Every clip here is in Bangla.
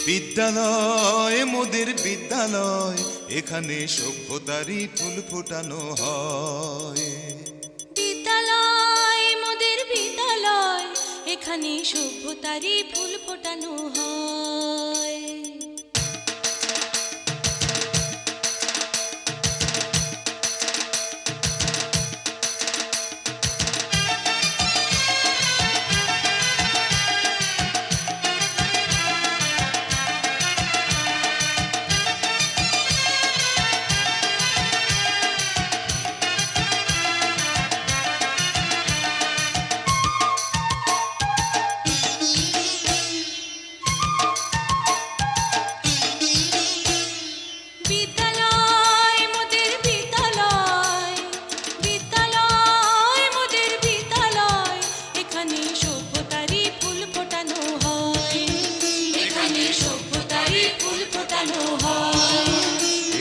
বিদ্যালয় মোদের বিদ্যালয়, এখানে সভ্যতারই ফুল ফোটানো হয়। বিদ্যালয় মোদের বিদ্যালয়, এখানে সভ্যতারই ফুল ফোটানো হয়।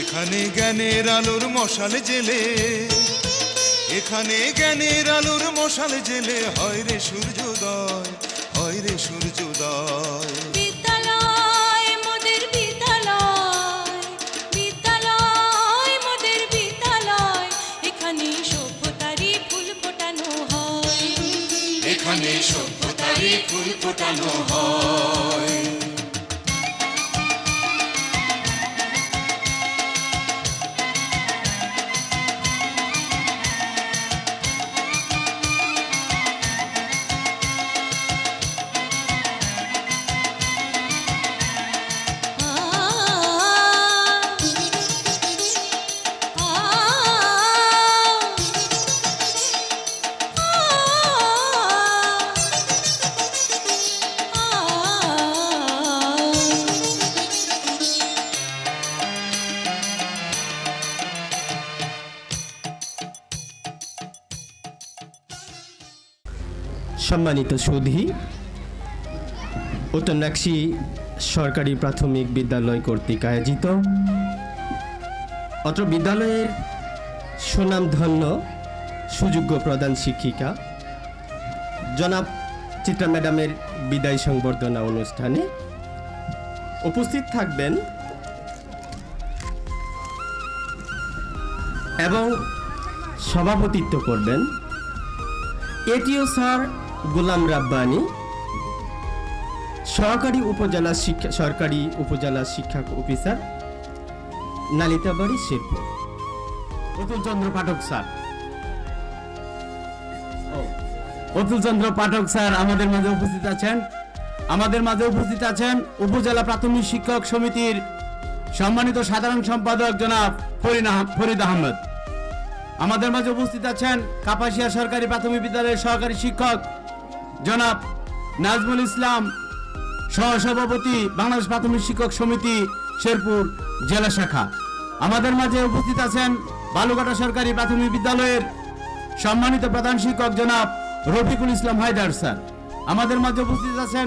এখানে জ্ঞানের আলোর মশাল জেলে, এখানে জ্ঞানের আলোর মশাল জেলে হয় রে সূর্যোদয়, হয় রে সূর্যোদয়। বিদ্যালয় মোদের বিদ্যালয়, বিদ্যালয় মোদের বিদ্যালয়, এখানে সভ্যতারই ফুল ফোটানো হয়। এখানে সভ্যতারই ফুল ফোটানো হয়। সম্মানিত সুধী, উত্তরনাকশী সরকারি প্রাথমিক বিদ্যালয় কর্তৃক আয়োজিত অত্র বিদ্যালয়ের সুনামধন্য সুযোগ্য প্রধান শিক্ষিকা জনাব চিত্রা ম্যাডামের বিদায় সংবর্ধনা অনুষ্ঠানে উপস্থিত থাকবেন এবং সভাপতিত্ব করবেন এটিও স্যার গোলাম রাব্বানি, সরকারি উপজেলা শিক্ষা অফিসার, নালিতাবাড়ি, শেরপুর। অতুল চন্দ্র পাঠক স্যার, অতুল চন্দ্র পাঠক স্যার আমাদের মাঝে উপস্থিত আছেন। আমাদের মাঝে উপস্থিত আছেন উপজেলা প্রাথমিক শিক্ষক সমিতির সম্মানিত সাধারণ সম্পাদক জনাব ফরিদ আহমেদ। আমাদের মাঝে উপস্থিত আছেন কাপাসিয়া সরকারি প্রাথমিক বিদ্যালয়ের সহকারী শিক্ষক জনাব নাজমুল ইসলাম, সহসভাপতি বাংলাদেশ প্রাথমিক শিক্ষক সমিতি শেরপুর জেলা শাখা। আমাদের মাঝে উপস্থিত আছেন বালুঘাটা সরকারি প্রাথমিক বিদ্যালয়ের সম্মানিত প্রধান শিক্ষক জনাব রফিকুল ইসলাম হায়দার স্যার। আমাদের মাঝে উপস্থিত আছেন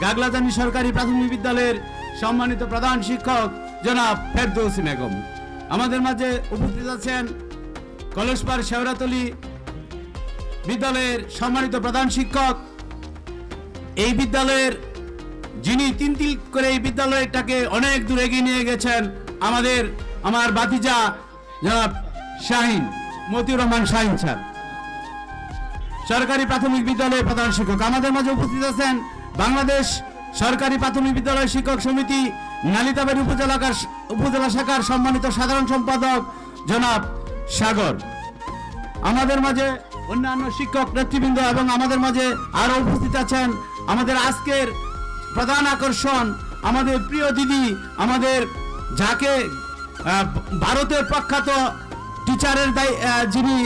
গাগলাজানি সরকারি প্রাথমিক বিদ্যালয়ের সম্মানিত প্রধান শিক্ষক জনাব ফেরদৌসী বেগম। আমাদের মাঝে উপস্থিত আছেন কলেজপাড় শেওড়াতলী বিদ্যালয়ের সম্মানিত প্রধান শিক্ষক, এই বিদ্যালয়ের যিনি তিল করে এই বিদ্যালয়টাকে অনেক দূর এগিয়ে নিয়ে গেছেন, আমার ভাতিজা জনাব শাহিন, মতিউর রহমান শাহিন স্যার, সরকারি প্রাথমিক বিদ্যালয়ের প্রধান শিক্ষক। আমাদের মাঝে উপস্থিত আছেন বাংলাদেশ সরকারি প্রাথমিক বিদ্যালয় শিক্ষক সমিতি নালিতাবাড়ি উপজেলা শাখার সম্মানিত সাধারণ সম্পাদক জনাব সাগর। আমাদের মাঝে অন্যান্য শিক্ষক নেতৃবৃন্দ এবং আমাদের মাঝে আরো উপস্থিত আছেন আমাদের আজকের প্রধান আকর্ষণ, আমাদের প্রিয় দিদি, আমাদের যাকে ভারতের প্রখ্যাত টিচারের যিনি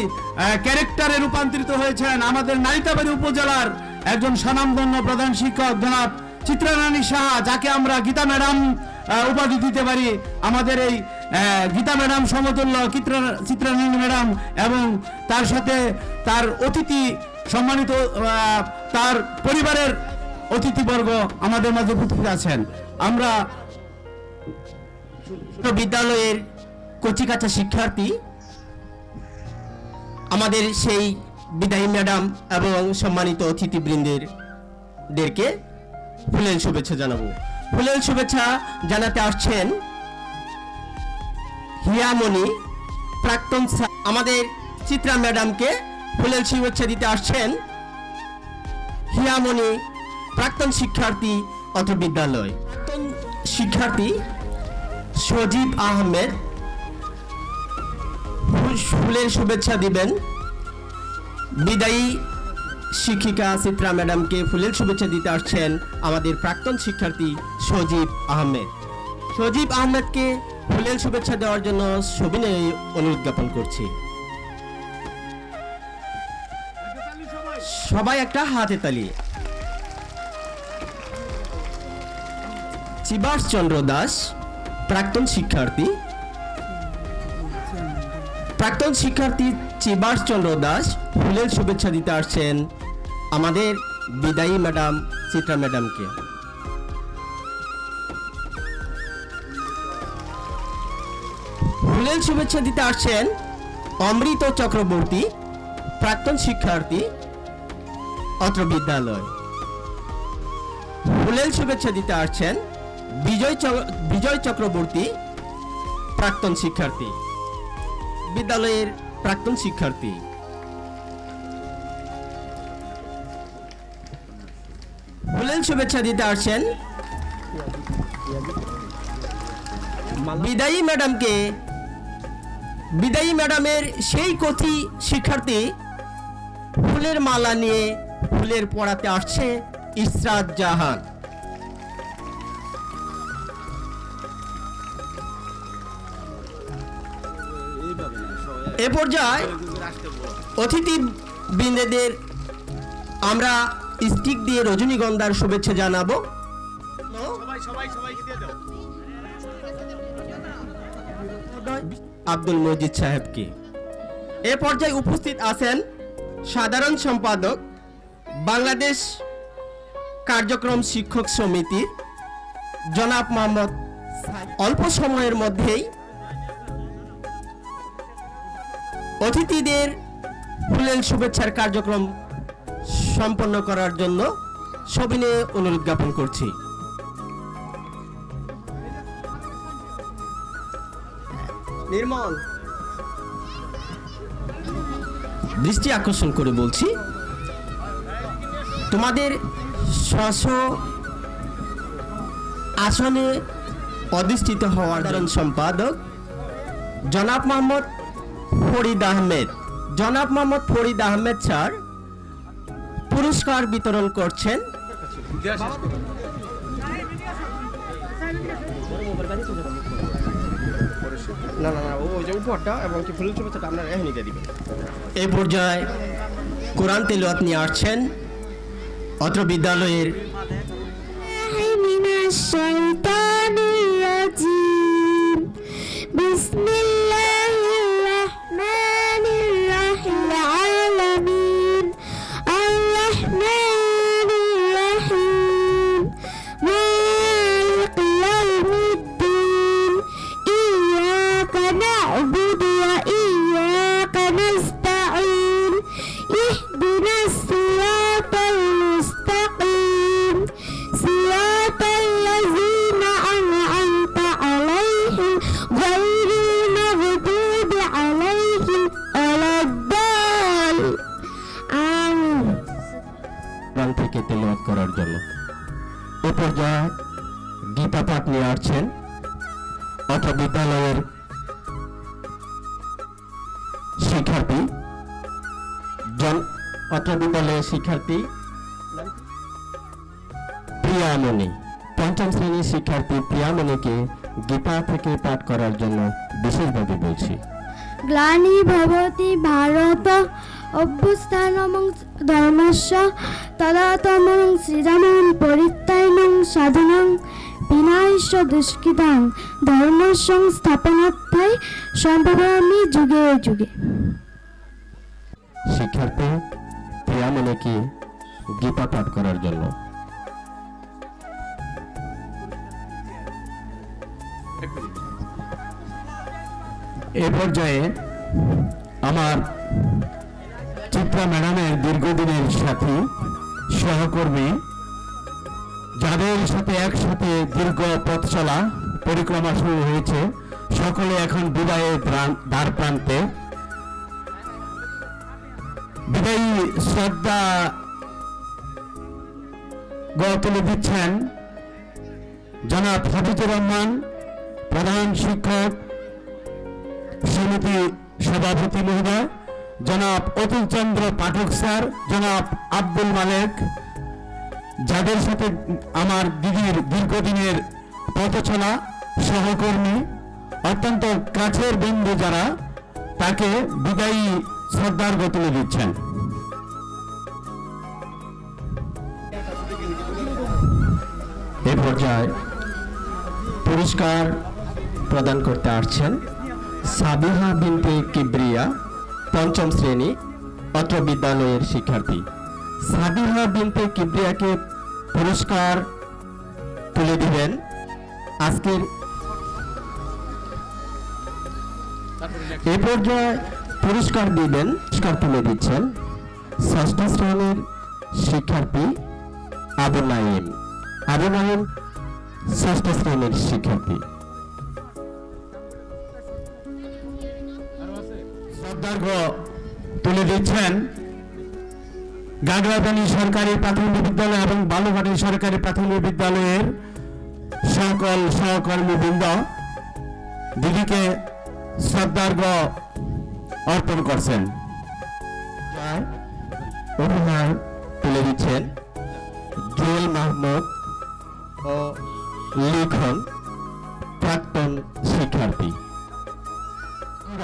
ক্যারেক্টারে রূপান্তরিত হয়েছেন, আমাদের নালিতাবাড়ি উপজেলার একজন স্বনামধন্য প্রধান শিক্ষক জনাব চিত্রারানী সাহা, যাকে আমরা গীতা ম্যাডাম উপাধি দিতে পারি। আমাদের এই গীতা ম্যাডাম সমতুল্য চিত্রারানী ম্যাডাম এবং তার সাথে তার অতিথি সম্মানিত তার পরিবারের অতিথিবর্গ আমাদের মাঝে উপস্থিত আছেন। আমরা বিদ্যালয়ের কচিকাঁচা শিক্ষার্থী, আমাদের সেই বিদায়ী ম্যাডাম এবং সম্মানিত অতিথিবৃন্দেরকে ফুলের শুভেচ্ছা জানাবো। ফুলেল শুভেচ্ছা জানাতে আসছেন হিয়ামণি প্রাক্তন আমাদের চিত্রা ম্যাডামকে ফুলেল শুভেচ্ছা দিতে আসছেন হিয়ামণি প্রাক্তন শিক্ষার্থী অত্র বিদ্যালয়। প্রাক্তন শিক্ষার্থী সজীব আহমেদ ফুলের শুভেচ্ছা দিবেন। বিদায়ী শিক্ষিকা চিত্রা ম্যাডামকে ফুলের শুভেচ্ছা দিতে আসছেন আমাদের প্রাক্তন শিক্ষার্থী সজীব আহমেদ। সজীব আহমেদকে ফুলের শুভেচ্ছা দেওয়ার জন্য সবিনয়ে অনুরোধ জ্ঞাপন করছি। সবাই একটা হাতে তালি। চিবাস চন্দ্র দাস প্রাক্তন শিক্ষার্থী চিবাস চন্দ্র দাস ফুলের শুভেচ্ছা দিতে আসছেন আমাদের বিদায়ী ম্যাডাম চিত্রা ম্যাডামকে। ফুলের শুভেচ্ছা দিতে আসছেন অমৃত চক্রবর্তী প্রাক্তন শিক্ষার্থী অত্র বিদ্যালয়। ফুলের শুভেচ্ছা দিতে আসছেন বিজয় চক্রবর্তী প্রাক্তন শিক্ষার্থী বিদ্যালয়ের প্রাক্তন শিক্ষার্থী। ফুলের শুভেচ্ছা দিতে আসছেন বিদায়ী ম্যাডামকে। বিদায়ী ম্যাডামের সেই কচি শিক্ষার্থী ফুলের মালা নিয়ে ফুলের পড়াতে আসছে ইসরাত জাহান। এ পর্যায়ে অতিথি বৃন্দদের আমরা স্টিক দিয়ে রজনীগন্ধার শুভেচ্ছা জানাবো। আব্দুল মজিদ সাহেবকে। এ পর্যায়ে উপস্থিত আছেন সাধারণ সম্পাদক বাংলাদেশ কার্যক্রম শিক্ষক সমিতির জনাব মোহাম্মদ। অল্প সময়ের মধ্যেই অতিথিদের ফুলেল শুভেচ্ছার কার্যক্রম সম্পন্ন করার জন্য সবিনয়ে অনুরোধ জ্ঞাপন করছি। নির্মল দৃষ্টি আকর্ষণ করে বলছি, তোমাদের স্ব আসনে অধিষ্ঠিত হওয়ার সাধারণ সম্পাদক জনাব মোহাম্মদ ফরিদ আহমেদ স্যার পুরস্কার বিতরণ করছেন। এই পর্যায়ে কোরআন তেলাওয়াত নিয়ে আসছেন অত্র বিদ্যালয়ের থেকে তেলাওয়াত করার জন্য এ পর্যায়ে গীতা পাঠ নিয়ে আসছেন অত্র বিদ্যালয়ের শিক্ষার্থী প্রিয়ামণি, পঞ্চম শ্রেণীর শিক্ষার্থী প্রিয়ামণিকে গীতা থেকে পাঠ করার জন্য বিশেষভাবে বলছি। গ্লানি ভবতি ভারত অভ্যুত্থানং ধর্মস্য তদাতমং সৃজনং পরিত্রাণং সাধনং বিনাশস্য দুষ্কৃতাং ধর্ম সংস্থাপনার্থায় সম্ভবামি যুগে যুগে। শিক্ষার্থী প্রিয়ামণিকে গীতা পাঠ করার জন্য এ পর্যায়ে আমার চিত্রা ম্যাডামের দীর্ঘদিনের সাথী সহকর্মী যাদের সাথে একসাথে দীর্ঘ পথ চলা পরিক্রমা শুরু হয়েছে, সকলে এখন বিদায়ের দ্বার প্রান্তে। বিদায়ী শ্রদ্ধা তুলে দিচ্ছেন জনাব হাফিজুর রহমান, প্রধান শিক্ষক সমিতি সভাপতি মহোদয়, জনাব অতুল চন্দ্র পাঠক স্যার, জনাব আব্দুল মালেক, যাদের সাথে আমার দিদির দীর্ঘদিনের পথ চলা সহকর্মী, অত্যন্ত কাছের বন্ধু যারা, তাকে বিদায়ী শ্রদ্ধার্ঘ তুলে দিচ্ছেন। এ পর্যায়ে পুরস্কার প্রদান করতে আসছেন সাবিহা বিনতে কিবরিয়া, পঞ্চম শ্রেণী, অত্র বিদ্যালয়ের শিক্ষার্থী। সাবিহা বিনতে কিবরিয়াকে পুরস্কার তুলে দিবেন আজকের এ পর্যায়ে পুরস্কার তুলে দিচ্ছেন ষষ্ঠ শ্রেণীর শিক্ষার্থী আবু নাইম। ষষ্ঠ শ্রেণীর শিক্ষার্থী। শ্রদ্ধার্ঘ তুলে দিচ্ছেন গাগরাদানি সরকারি প্রাথমিক বিদ্যালয় এবং বালুঘাটি সরকারি প্রাথমিক বিদ্যালয়ের সকল সহকর্মীবৃন্দ দিদিকে শ্রদ্ধার্ঘ অর্পণ করছেন। উপহার তুলে দিচ্ছেন জুয়েল মাহমুদ ও লিখন, প্রাক্তন শিক্ষার্থী।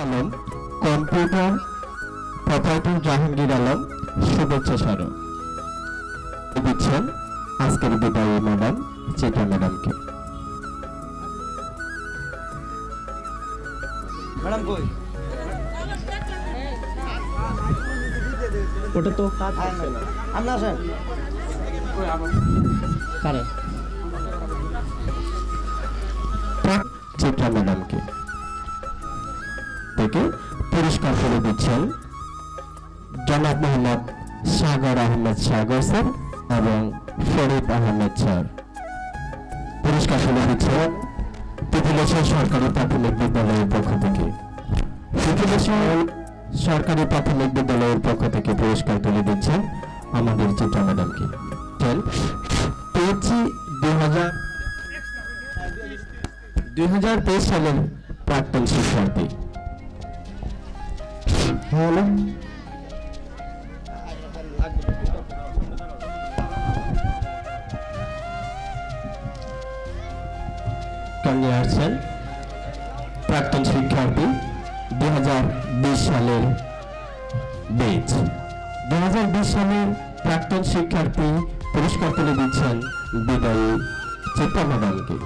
আলম, কম্পিউটার প্রপারেটর জাহাঙ্গীর আলম, শুভেচ্ছা স্মারক দিচ্ছেন আজকের বিদায়ী ম্যাডাম চিত্রা ম্যাডামকে। ওটা তো আপনি আসেন। চিত্রা ম্যাডামকে থেকে পুরস্কার তুলে দিচ্ছেন জনাব মোহাম্মদ সাগর আহমেদ সাগর স্যার এবং ফরিদ আহমেদ স্যার। পুরস্কার তুলে দিচ্ছেন তিতুলেশ্বর সরকারি প্রাথমিক বিদ্যালয়ের পক্ষ থেকে। তিতুলেশ্বর সরকারি প্রাথমিক বিদ্যালয়ের পক্ষ থেকে পুরস্কার তুলে দিচ্ছেন আমাদের চিত্রা ম্যাডামকে। পেয়েছি 2023 সালের প্রাক্তন শিক্ষার্থী। কন্যা আসছেন প্রাক্তন শিক্ষার্থী 2020 সালের বেচ। 2020 সালের প্রাক্তন শিক্ষার্থী পুরস্কার তুলে দিচ্ছেন বিদায়ী চিত্রা ম্যাডামকে।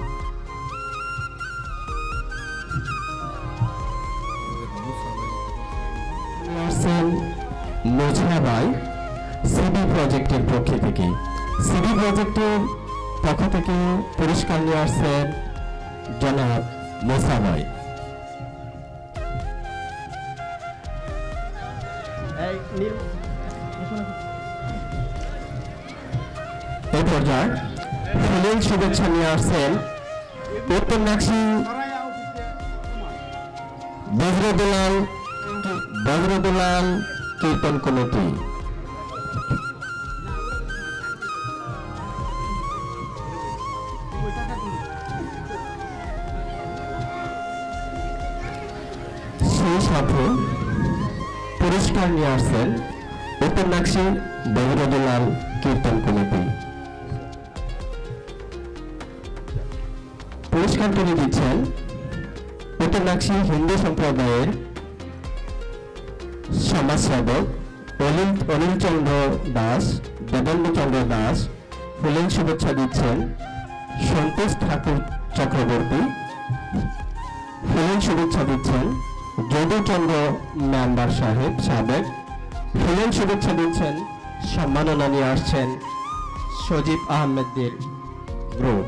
মোছাবাই সিবি প্রজেক্টের পক্ষ থেকে পুরস্কার নিয়ে আসছেন জনাব মোছাবাই। এই পর্যায়ে ফুলের শুভেচ্ছা নিয়ে আসছেন উত্তর নাকশি বজরদুলাল কীর্তন কমিটি। সেই সাথে পুরস্কার নিয়ে আসছেন উত্তর নাকশি বজরদুলাল কীর্তন কমিটি। পুরস্কার তুলে দিচ্ছেন উত্তর নাকশি হিন্দু সম্প্রদায়ের সমাজসেবক অনিল চন্দ্র দাস, দেবেন্দ্র চন্দ্র দাস। ফুলের শুভেচ্ছা দিচ্ছেন সন্তোষ ঠাকুর চক্রবর্তী। ফুলের শুভেচ্ছা দিচ্ছেন যদুচন্দ্র মেম্বার সাহেব সাবেক। ফুলের শুভেচ্ছা দিচ্ছেন সম্মাননা নিয়ে আসছেন সজীব আহমেদের গ্রুপ।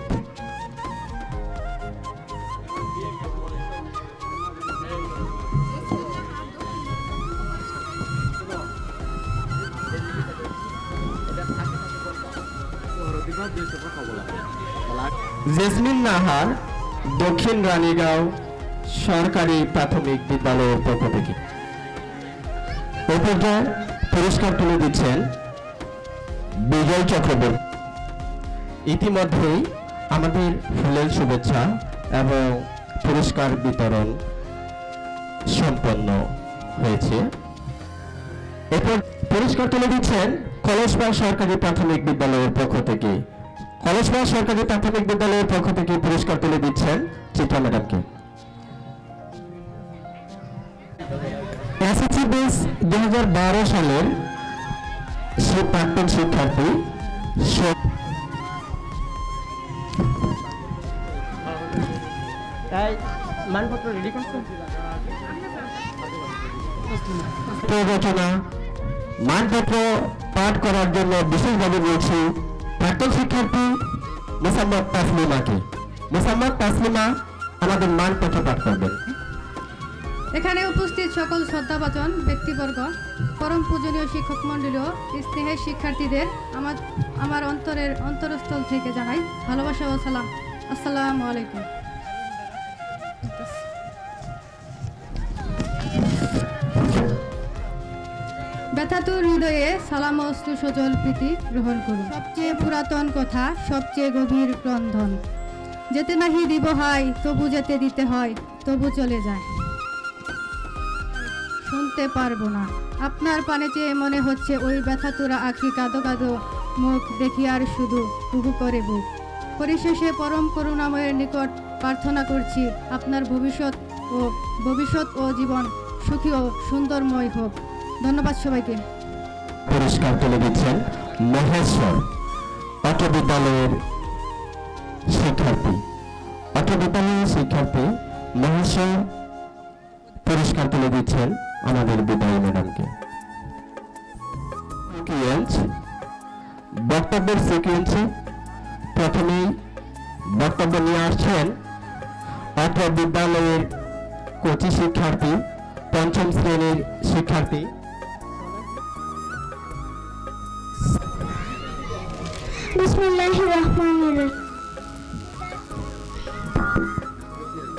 জেসমিন নাহার, দক্ষিণ রানীগাঁও সরকারি প্রাথমিক বিদ্যালয়ের পক্ষ থেকে। এ পর্যায়ে পুরস্কার তুলে দিচ্ছেন বিজয় চক্রবর্তী। ইতিমধ্যেই আমাদের ফুলের শুভেচ্ছা এবং পুরস্কার বিতরণ সম্পন্ন হয়েছে। এরপর পুরস্কার তুলে দিচ্ছেন কলসপাড় সরকারি প্রাথমিক বিদ্যালয়ের পক্ষ থেকে। কলসপাড় সরকারি প্রাথমিক বিদ্যালয়ের পক্ষ থেকে পুরস্কার তুলে দিচ্ছেন চিত্রা ম্যাডামকে। এসএসসি বেস 2012 সালের প্রাক্তন শিক্ষার্থী মানপত্র রেডি করছেন? রচনা মানপত্র পাঠ করার জন্য বিশেষভাবে বলছি প্রাক্তন শিক্ষার্থী মোসাম্মদ তাসলিমাকে। মোসাম্মদ তাসলিমা আমাদের মানপত্র পাঠ করবেন। এখানে উপস্থিত সকল শ্রদ্ধাভাজন ব্যক্তিবর্গ, পরম পূজনীয় শিক্ষক মণ্ডলী ও স্নেহের শিক্ষার্থীদের আমার অন্তরস্থল থেকে জানাই ভালোবাসা ও সালাম। আসসালামু আলাইকুম। ব্যথাতুর হৃদয়ে সালাম ও অশ্রু সজল প্রীতি গ্রহণ করুন। সবচেয়ে পুরাতন কথা, সবচেয়ে গভীর ক্রন্দন, যেতে নাহি দিব হয় তবু যেতে দিতে হয়, তবু চলে যায়, শুনতে পারবো না। আপনার পানে চেয়ে মনে হচ্ছে ওই ব্যথাতুরা আঁখি কাঁদো কাঁদো মুখ দেখি আর শুধু হুহু করে বুক। পরিশেষে পরম করুণাময়ের নিকট প্রার্থনা করছি আপনার ভবিষ্যৎ ও জীবন সুখী ও সুন্দরময় হোক। ধন্যবাদ সবাইকে। পুরস্কার তুলে দিচ্ছেন মহেশ্বর অত্র বিদ্যালয়ের শিক্ষার্থী মহেশ্বর পুরস্কার তুলে দিচ্ছেন আমাদের বিদায়ী ম্যাডামকে। বক্তব্যের সিকুয়েন্সে প্রথমেই বক্তব্য নিয়ে আসছেন অত্র বিদ্যালয়ের কোচি শিক্ষার্থী, পঞ্চম শ্রেণীর শিক্ষার্থী বিসমিল্লাহির রহমানির রহিম।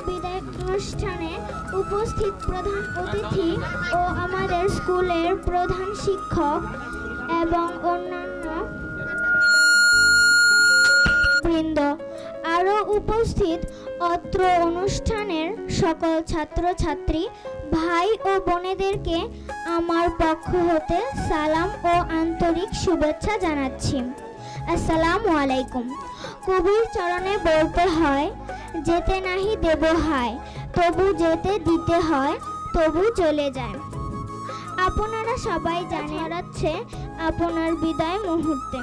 বিদায় অনুষ্ঠানে উপস্থিত প্রধান অতিথি ও আমাদের স্কুলের প্রধান শিক্ষক এবং অন্যান্য বৃন্দ, আরও উপস্থিত অত্র অনুষ্ঠানের সকল ছাত্রছাত্রী ভাই ও বোনেদেরকে আমার পক্ষ হতে সালাম ও আন্তরিক শুভেচ্ছা জানাচ্ছি। আসসালামু আলাইকুম। কবির চরণে বলতে হয়, যেতে নাহি দেব হায় তবু যেতে দিতে হয়, তবু চলে যায়। আপনারা সবাই জানাচ্ছে আপনার বিদায় মুহূর্তে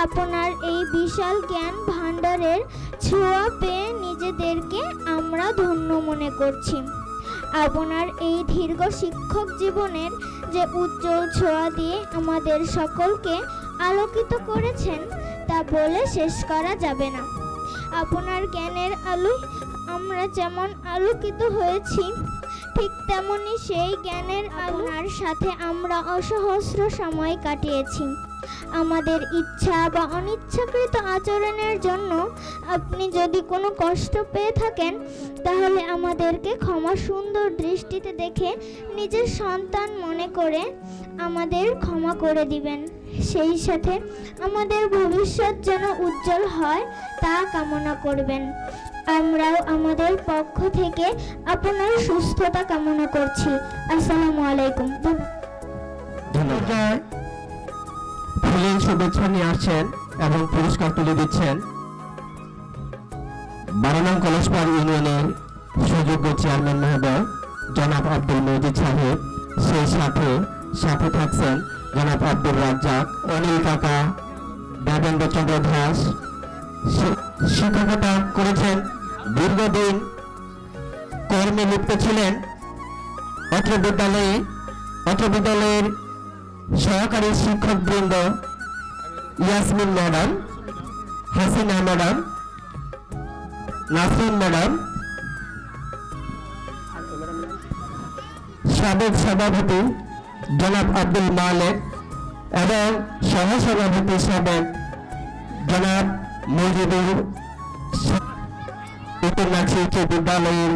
আপনার এই বিশাল জ্ঞান ভাণ্ডারের ছোঁয়া পেয়ে নিজেদেরকে আমরা ধন্য মনে করছি। আপনার এই দীর্ঘ শিক্ষক জীবনের যে উজ্জ্বল ছোঁয়া দিয়ে আমাদের সকলকে আলোকিত করেছেন তা বলে শেষ করা যাবে না। আপনার জ্ঞানের আলোয় আমরা যেমন আলোকিত হয়েছি, ঠিক তেমনি সেই জ্ঞানের আলোর সাথে আমরা অসহস্র সময় কাটিয়েছি। আমাদের ইচ্ছা বা অনিচ্ছাকৃত আচরণের জন্য আপনি যদি কোনো কষ্ট পেয়ে থাকেন, তাহলে আমাদেরকে ক্ষমা সুন্দর দৃষ্টিতে দেখে নিজের সন্তান মনে করে আমাদের ক্ষমা করে দিবেন। সেই সাথে আমাদের ভবিষ্যৎ যেন উজ্জ্বল হয় তা কামনা করবেন। আমরাও আমাদের পক্ষ থেকে আপনার সুস্থতা কামনা করছি। আসসালামু আলাইকুম। ধন্যবাদ। ফুলের শুভেচ্ছা নিয়ে আসছেন এবং পুরস্কার তুলে দিচ্ছেন 12 নং কলসপাড় ইউনিয়নের সুযোগ্য চেয়ারম্যান মহোদয় জনাব আব্দুল মজিদ সাহেব। সেই সাথে থাকছেন জনাব আব্দুর রাজ্জাক, অনিল কাকা, দেবেন্দ্র চন্দ্র দাস। শিক্ষকতা করেছেন, দীর্ঘদিন কর্মে লিপ্ত ছিলেন। অত্র বিদ্যালয়ের সহকারী শিক্ষক বৃন্দ Yasmin madam, Hasina madam, Nasrin madam, সাবেক সভাপতি জনাব আব্দুল মালেক এবং সহসভাপতি সাবেক জনাব মজিবুর উপন্যাসী উচ্চ বিদ্যালয়ের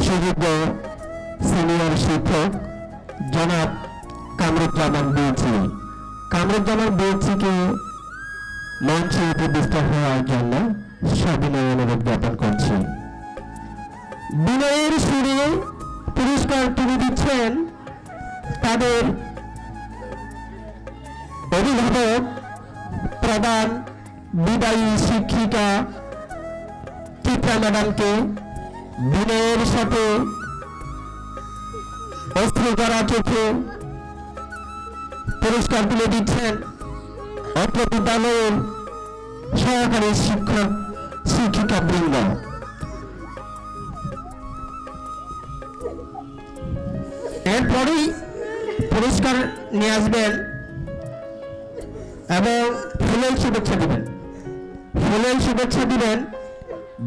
সুযোগ্য সিনিয়র শিক্ষক জনাব কামরুজ্জামান বিএসি। কামরুজ্জামান বিএসিকে মঞ্চে উপবিষ্ট হওয়ার জন্য সবিনয় অনুরোধ জ্ঞাপন করছি। বিনয়ের সুরে পুরস্কার তুলে দিচ্ছেন তাদের অভিভাবক প্রধান বিদায়ী শিক্ষিকা চিত্রা ম্যাডামকে। বিনয়ের সাথে অশ্রু করা চোখে পুরস্কার তুলে দিচ্ছেন অত্র বিদ্যালয়ের সহকারী শিক্ষক শিক্ষিকা বৃন্দ। এরপরেই পুরস্কার নিয়ে আসবেন এবং ফুলের শুভেচ্ছা দিবেন। ফুলের শুভেচ্ছা দিবেন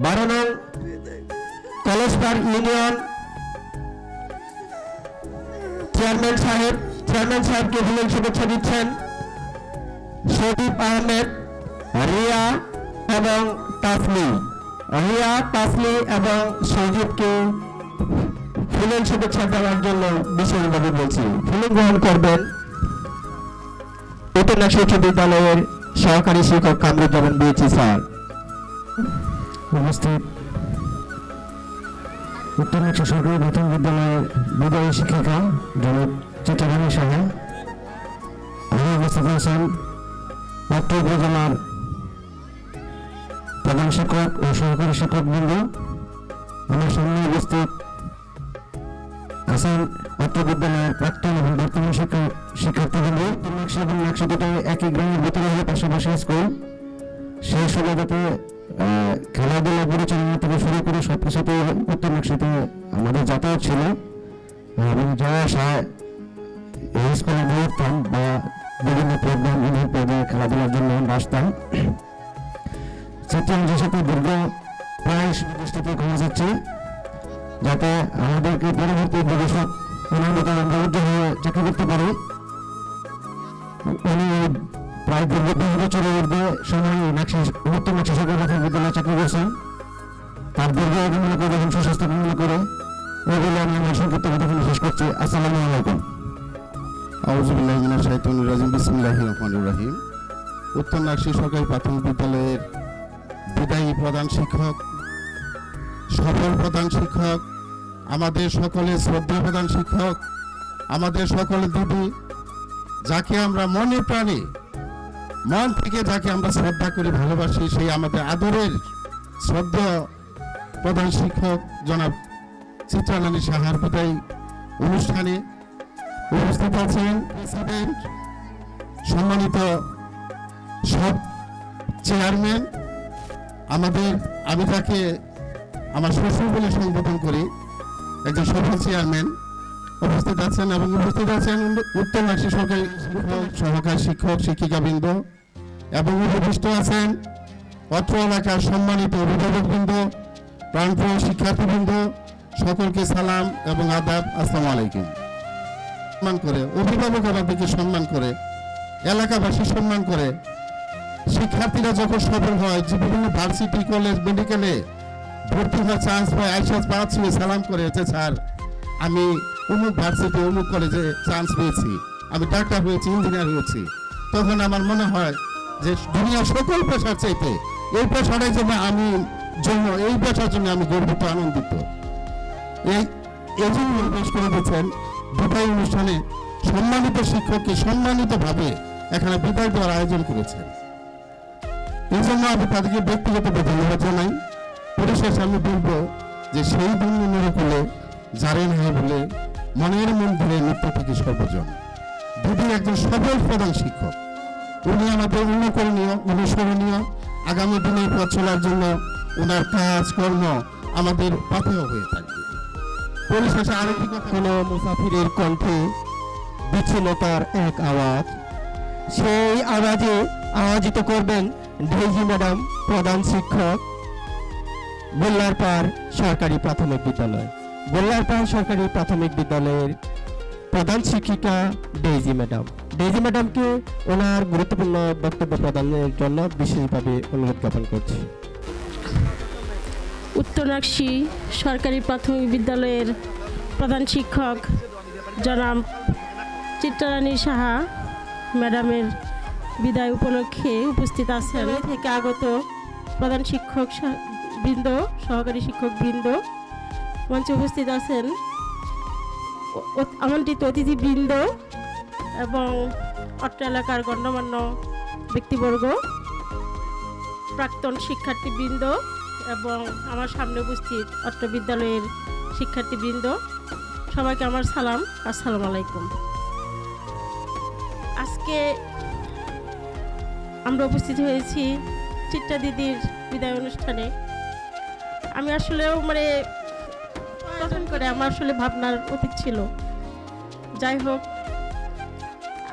12 নং কলসপাড় ইউনিয়ন চেয়ারম্যান সাহেবকে ফুলের শুভেচ্ছা দিচ্ছেন শরীফ আহমেদ, রিয়া এবং তাসলি। রিয়া, তাসলি এবং সজীবকে ফুলের শুভেচ্ছা দেওয়ার জন্য বিশেষভাবে বলছি। ফুল গ্রহণ করবেন উপন্যাসী উচ্চ বিদ্যালয়ের সহকারী শিক্ষক কামরুজ্জামান বিএসি স্যার। উপস্থিত উত্তরনাক্ষ সরকারি প্রাথমিক বিদ্যালয়ের বিদায়ী শিক্ষিকা জনাব চিত্রারানী সাহা, আরো উপস্থিত আছেন অত্র উপজেলার প্রধান শিক্ষক ও সহকারী শিক্ষকবৃন্দ। আমার সামনে উপস্থিত আছেন অত্র বিদ্যালয়ের প্রাক্তন এবং বর্তমান শিক্ষার্থীবৃন্দ। নাকশি এবং নাকশি দুটো একই গ্রামের ভিতরে হলে পাশাপাশি স্কুল, সেই সুবাদেতে খেলাধুলা পরিচালনা থেকে শুরু করে সবকিছুতে উত্তর নাকশিতে আমাদের যাতায়াত ছিল এবং যাওয়া আসায় এই স্কুলে ঘুরতাম বা বিভিন্ন প্রোগ্রাম ইভেন্ট পর্যায়ে খেলাধুলার জন্য আসতাম। চিত্রাঞ্জের সাথে দীর্ঘ প্রায় দৃষ্টিতে কমে যাচ্ছে, যাতে আমাদেরকে পরবর্তী ভবিষ্যৎ ওনার মতো আমরা উজ্জ্বল হয়ে চাকরি করতে পারি। উনি প্রায় দীর্ঘ 20 বছরের মধ্যে সময় উত্তর নাকশি সরকারি প্রাথমিক বিদ্যালয়ে চাকরি করছেন। তার দীর্ঘ কামনা করে এবং সুস্বাস্থ্য কামনা করে ওগুলো আমি আমার সংক্ষিপ্ত কথা শেষ করছি। আসসালামু আলাইকুম। আউযু বিল্লাহি মিনাশ শাইতানির রাজিম। বিসমিল্লাহির রহমানির রহিম। উত্তর নাকশি সরকারি প্রাথমিক বিদ্যালয়ের বিদায়ী প্রধান শিক্ষক, সফল প্রধান শিক্ষক, আমাদের সকলের শ্রদ্ধেয় প্রধান শিক্ষক, আমাদের সকলের দিদি, যাকে আমরা মনে প্রাণে মন থেকে যাকে আমরা শ্রদ্ধা করি ভালোবাসি, সেই আমাদের আদরের শ্রদ্ধেয় প্রধান শিক্ষক জনাব চিত্রারানী সাহার বিদায়ী অনুষ্ঠানে উপস্থিত আছেন প্রেসিডেন্ট, সম্মানিত সব চেয়ারম্যান, আমি যাকে আমার শ্বশুর বলে সম্বোধন করি, একজন সফল চেয়ারম্যান উপস্থিত আছেন এবং উপস্থিত আছেন উত্তর নাকশি সরকারি সহকারী শিক্ষক শিক্ষিকাবৃন্দ এবং উপবিষ্ট আছেন অত্র এলাকার সম্মানিত অভিভাবকবৃন্দ, প্রাণপ্রিয় শিক্ষার্থীবৃন্দ, সকলকে সালাম এবং আদাব। আসসালামু আলাইকুম। সম্মান করে অভিভাবক আমাদেরকে সম্মান করে, এলাকাবাসী সম্মান করে, শিক্ষার্থীরা যখন সফল হয় যে বিভিন্ন ভার্সিটি কলেজ মেডিকেলে ভর্তি হওয়ার চান্স পায়, আইসা পাচ্ছি সালাম করে যে স্যার আমি অমুক ভার্সিটি অমুক কলেজে চান্স পেয়েছি, আমি ডাক্তার হয়েছি, ইঞ্জিনিয়ার হয়েছি, তখন আমার মনে হয় যে দুনিয়ার সকল পেশার চাইতে এই পেশাটাই জন্য এই পেশার জন্য আমি গর্বিত, আনন্দিত। এই জন্য বেশ করে দিচ্ছেন বিদায় অনুষ্ঠানে সম্মানিত শিক্ষককে সম্মানিতভাবে এখানে বিদায় দেওয়ার আয়োজন করেছেন। এই জন্য আমি তাদেরকে ব্যক্তিগতভাবে ধন্যবাদ জানাই। পরিশেষে আমি বলবো যে সেই ধন্য নরকুলে জারেন হয় বলে মনের মন ধরে নৃত্য থেকে সর্বজন। দিদি একজন সফল প্রধান শিক্ষক, উনি আমাদের অনুকরণীয়, অনুসরণীয়, আগামী দিনে পথ চলার জন্য ওনার কাজ কর্ম আমাদের পাথেয় হয়ে থাকবে। পরিশেষে আরেকটি কথা, কোনো মুসাফিরের কণ্ঠে বিচ্ছিন্নতার এক আওয়াজ, সেই আওয়াজে আওয়াজিত করবেন ডেইজি ম্যাডাম, প্রধান শিক্ষক, গোল্লারপাড় সরকারি প্রাথমিক বিদ্যালয়। গোল্লারপাড় সরকারি প্রাথমিক বিদ্যালয়ের প্রধান শিক্ষিকা ডেইজি ম্যাডাম। ডেইজি ম্যাডামকে ওনার গুরুত্বপূর্ণ বক্তব্য প্রদানের জন্য বিশেষভাবে অনুরোধ জ্ঞাপন করছি। উত্তরনাকশি সরকারি প্রাথমিক বিদ্যালয়ের প্রধান শিক্ষক জনাব চিত্রারানী সাহা ম্যাডামের বিদায় উপলক্ষে উপস্থিত আছেন থেকে আগত প্রধান শিক্ষক বৃন্দ, সহকারী শিক্ষক বৃন্দ, মঞ্চে উপস্থিত আছেন আমন্ত্রিত অতিথিবৃন্দ এবং অত্র এলাকার গণ্যমান্য ব্যক্তিবর্গ, প্রাক্তন শিক্ষার্থীবৃন্দ এবং আমার সামনে উপস্থিত অত্র বিদ্যালয়ের শিক্ষার্থীবৃন্দ, সবাইকে আমার সালাম, আসসালামু আলাইকুম। আজকে আমরা উপস্থিত হয়েছি চিত্রা দিদির বিদায় অনুষ্ঠানে। আমি আসলেও প্রথম করে আমার আসলে ভাবনার অতীত ছিল। যাই হোক,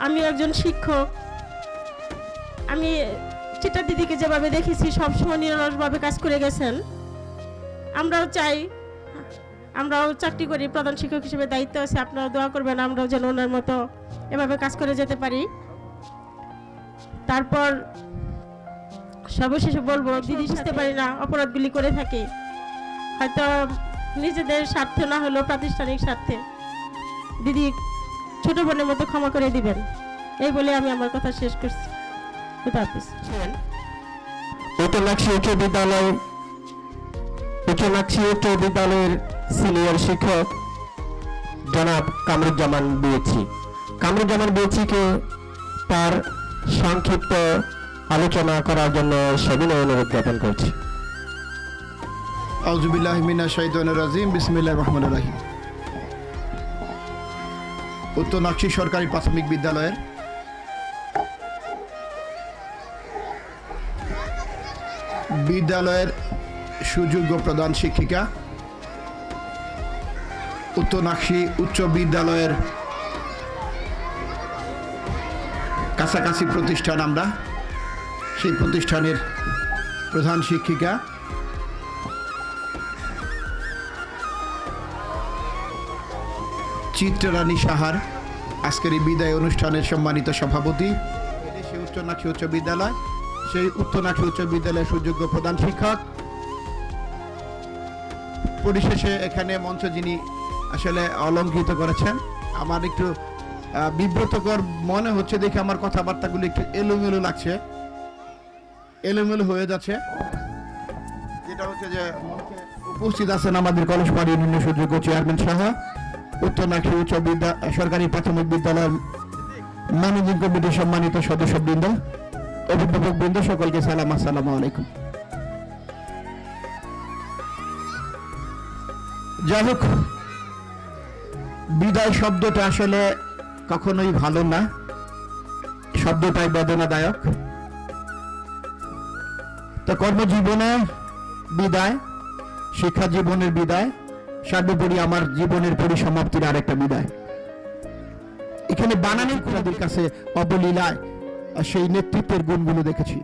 আমি একজন শিক্ষক, আমি চিত্রা দিদিকে যেভাবে দেখেছি সবসময় নিরলসভাবে কাজ করে গেছেন। আমরাও চাই, আমরাও চাকরি করি, প্রধান শিক্ষক হিসেবে দায়িত্ব আছে, আপনারা দোয়া করবেন আমরাও যেন ওনার মতো এভাবে কাজ করে যেতে পারি। তারপর সর্বশেষে বলবো, দিদি বুঝতে পারি না অপরাধগুলি করে থাকে, হয়তো নিজেদের স্বার্থে না হলেও প্রাতিষ্ঠানিক স্বার্থে। দিদি ছোট বোনের মতো ক্ষমা করে দিবেন, এই বলে আমি আমার কথা শেষ করছি। খুদা হাফেজ। উত্তরনাকশি উচ্চ বিদ্যালয়ের সিনিয়র শিক্ষক জনাব কামরুজ্জামান বিএসি। কামরুজ্জামান বিএসিকে তার সংক্ষিপ্ত আলোচনা করার জন্য সবিনয় অনুরোধ জ্ঞাপন করছি। আউযুবিল্লাহি মিনাশ শাইতানির রাজিম, বিসমিল্লাহির রহমানির রহিম। উত্তরনাকশি সরকারি প্রাথমিক বিদ্যালয়ের সুযোগ্য প্রধান শিক্ষিকা, উত্তরনাকশি উচ্চ বিদ্যালয়ের কাছাকাছি প্রতিষ্ঠান আমরা, সেই প্রতিষ্ঠানের প্রধান শিক্ষিকা, চিত্রারানী সাহার আজকের এই বিদায় অনুষ্ঠানের সম্মানিত সভাপতি, সেই উত্তরনাকশি উচ্চ বিদ্যালয়, সেই উত্তরনাকশি উচ্চ বিদ্যালয়ের সুযোগ্য প্রধান শিক্ষক, পরিশেষে এখানে মঞ্চ যিনি আসলে অলঙ্কৃত করেছেন। আমার একটু বিব্রতকর মনে হচ্ছে দেখে আমার কথাবার্তাগুলো একটু এলোমেলো লাগছে, এলোমেলো হয়ে যাচ্ছে। যেটা হচ্ছে যে উপস্থিত আছেন আমাদের কলেজপাড়া ইউনিয়নের সুযোগ্য চেয়ারম্যান সহ উত্তরনাকশি উচ্চ সরকারি প্রাথমিক বিদ্যালয়ের ম্যানেজিং কমিটির সম্মানিত সদস্যবৃন্দ, অভিভাবকবৃন্দ, সকলকে সালাম, আসসালামু আলাইকুম। যাই হোক, বিদায় শব্দটা আসলে কখনোই ভালো না, শব্দটাই বেদনাদায়ক। তো কর্মজীবনে বিদায়, শিক্ষা জীবনের বিদায়, সর্বোপরি আমার জীবনের পরিসমাপ্তির আরেকটা বিদায়। এখানে বানানের কোনাদের কাছে অবলীলায় সেই নেতৃত্বের গুণগুলো দেখেছি।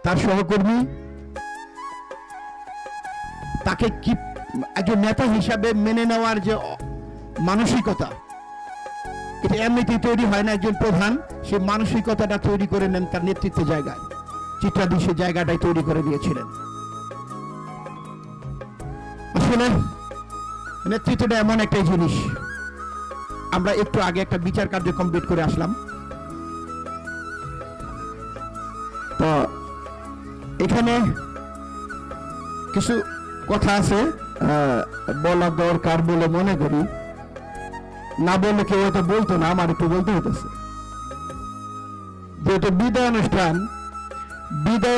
তার সহকর্মী তাকে কি একজন নেতা হিসাবে মেনে নেওয়ার যে মানসিকতা, এটা এমনিতেই তৈরি হয় না। একজন প্রধান সেই মানসিকতাটা তৈরি করে নেন তার নেতৃত্বের জায়গায়। চিত্রাদি সে জায়গাটাই তৈরি করে দিয়েছিলেন। আসলে নেতৃত্বটা এমন একটা জিনিস। আমরা একটু আগে একটা বিচার কার্য কমপ্লিট করে আসলাম, তো এখানে কিছু কথা আছে বলা দরকার বলে মনে করি, না বললে কেউ হয়তো বলতো না, আমার একটু বলতে হতেছে। যেহেতু বিদায়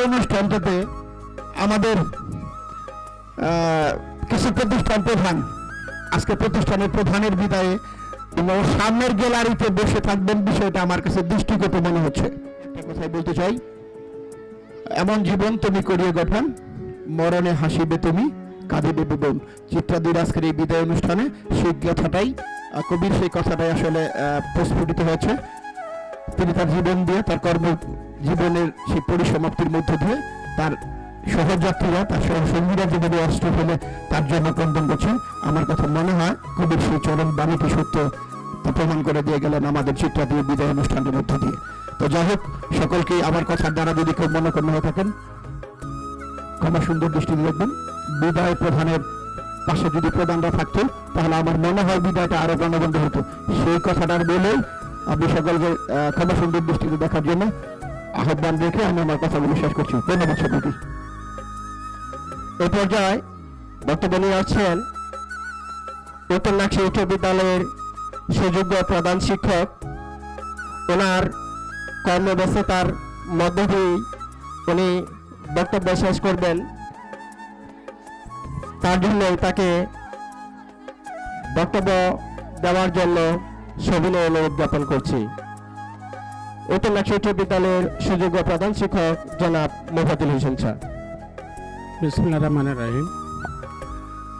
অনুষ্ঠানটাতে আমাদের কিছু প্রতিষ্ঠান প্রধান, আজকে প্রতিষ্ঠানের প্রধানের বিদায়ে সামনের গ্যালারিতে বসে থাকবেন, বিষয়টা আমার কাছে দৃষ্টিগত মনে হচ্ছে। একটা কথাই বলতে চাই, এমন জীবন তুমি করিয়ে গঠন, মরণে হাসিবে তুমি, কাঁদিবে ভুবন। চিত্রাদির আজকের এই বিদায় অনুষ্ঠানে সেই কথাটাই, কবির সেই কথাটাই আসলে প্রস্ফুটিত হয়েছে। তিনি তার জীবন দিয়ে, তার কর্মজীবনের সেই পরিসমাপ্তির মধ্য দিয়ে তার সহযাত্রীরা, তার সহসঙ্গীরা যেভাবে অস্ত্র ফেলে তার জন্য ক্রন্দন করছেন, আমার কথা মনে হয় কবির সেই চরম বাণীটি সত্য তা প্রমাণ করে দিয়ে গেলেন আমাদের চিত্রা দিয়ে বিদায় অনুষ্ঠানের মধ্য দিয়ে। তো যাই হোক, সকলকে আমার কথার দ্বারা যদি কেউ মনোক্ষুণ্ণ হয়ে থাকেন, ক্ষমা সুন্দর দৃষ্টিতে দেখবেন। বিদায় প্রধানের পাশে যদি প্রধানরা থাকতো তাহলে আমার মনে হয় বিদায়টা আরো প্রাণবন্ত হতো। সেই কথাটার বলেই আপনি সকলকে ক্ষমা সুন্দর দৃষ্টিতে দেখার জন্য আহ্বান রেখে আমি আমার কথাগুলো শেষ করছি। ধন্যবাদ সকলকে। এই পর্যায়ে বক্তব্য নিয়ে আসছেন উত্তর নাকশি উচ্চ বিদ্যালয়ের সুযোগ্য প্রধান শিক্ষক। ওনার কর্মব্যস্ততার মধ্য দিয়ে উনি বক্তব্য শেষ করবেন, তার জন্যই তাকে বক্তব্য দেওয়ার জন্য সবিনয় অনুরোধ জ্ঞাপন করছি। উত্তর নাকশি উচ্চ বিদ্যালয়ের সুযোগ্য প্রধান শিক্ষক জনাব মোফাজ্জল হোসেন স্যার। বিসমিল্লাহির রহমানির রহিম।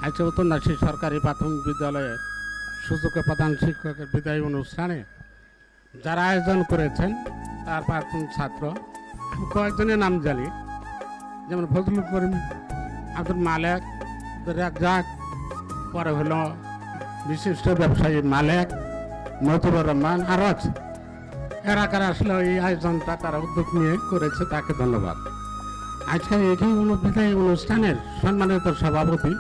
আজকে উত্তর নাকশি সরকারি প্রাথমিক বিদ্যালয়ের সুযোগ্য প্রধান শিক্ষকের বিদায় অনুষ্ঠানে যারা আয়োজন করেছেন তার প্রাক্তন ছাত্র, কয়েকজনের নাম জানি, যেমন ফজলুল করিম, আব্দুল মালেক, রাজ্জাক, পরে হলো বিশিষ্ট ব্যবসায়ী মালেক, মতিউর রহমান, আরও আছে। এরা কারা আসলে এই আয়োজনটা তারা উদ্যোগ নিয়ে করেছে, তাকে ধন্যবাদ। আজকে এই বিদায় অনুষ্ঠানের সম্মানিত সভাপতি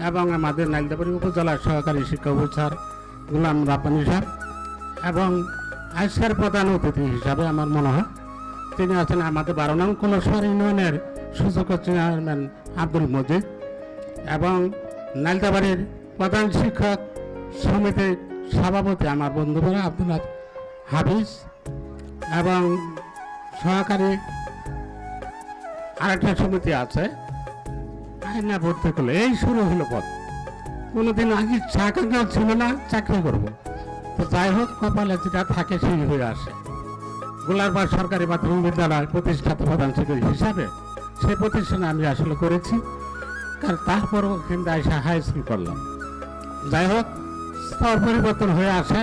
এবং আমাদের নাইলদাবাড়ি উপজেলার সহকারী শিক্ষা অফিসার গোলাম রাব্বানী সাহেব এবং আজকের প্রধান অতিথি হিসাবে আমার মনে হয় তিনি আছেন আমাদের 12 নং কলসবাড়ি ইউনিয়নের সুযোগ্য চেয়ারম্যান আব্দুল মজিদ এবং নাইলদাবাড়ির প্রধান শিক্ষক সমিতির সভাপতি আমার বন্ধুরা আব্দুল হাফিজ এবং সহকারী আরেকটা সমিতি আছে আইনা ভর্তি করলে এই শুরু হলো পথ। কোনোদিন আগে চাকরি ছিল না, চাকরি করব। তো যাই হোক, কপালে যেটা থাকে সেই হয়ে আসে। গোলারবাগ সরকারি প্রাথমিক বিদ্যালয় প্রতিষ্ঠাতা প্রধান শিক্ষক হিসাবে সেই প্রতিষ্ঠানে আমি আসলে করেছি, কারণ তারপরও কিন্তু এসে হাই স্কুল করলাম। যাই হোক, স্তর পরিবর্তন হয়ে আসে।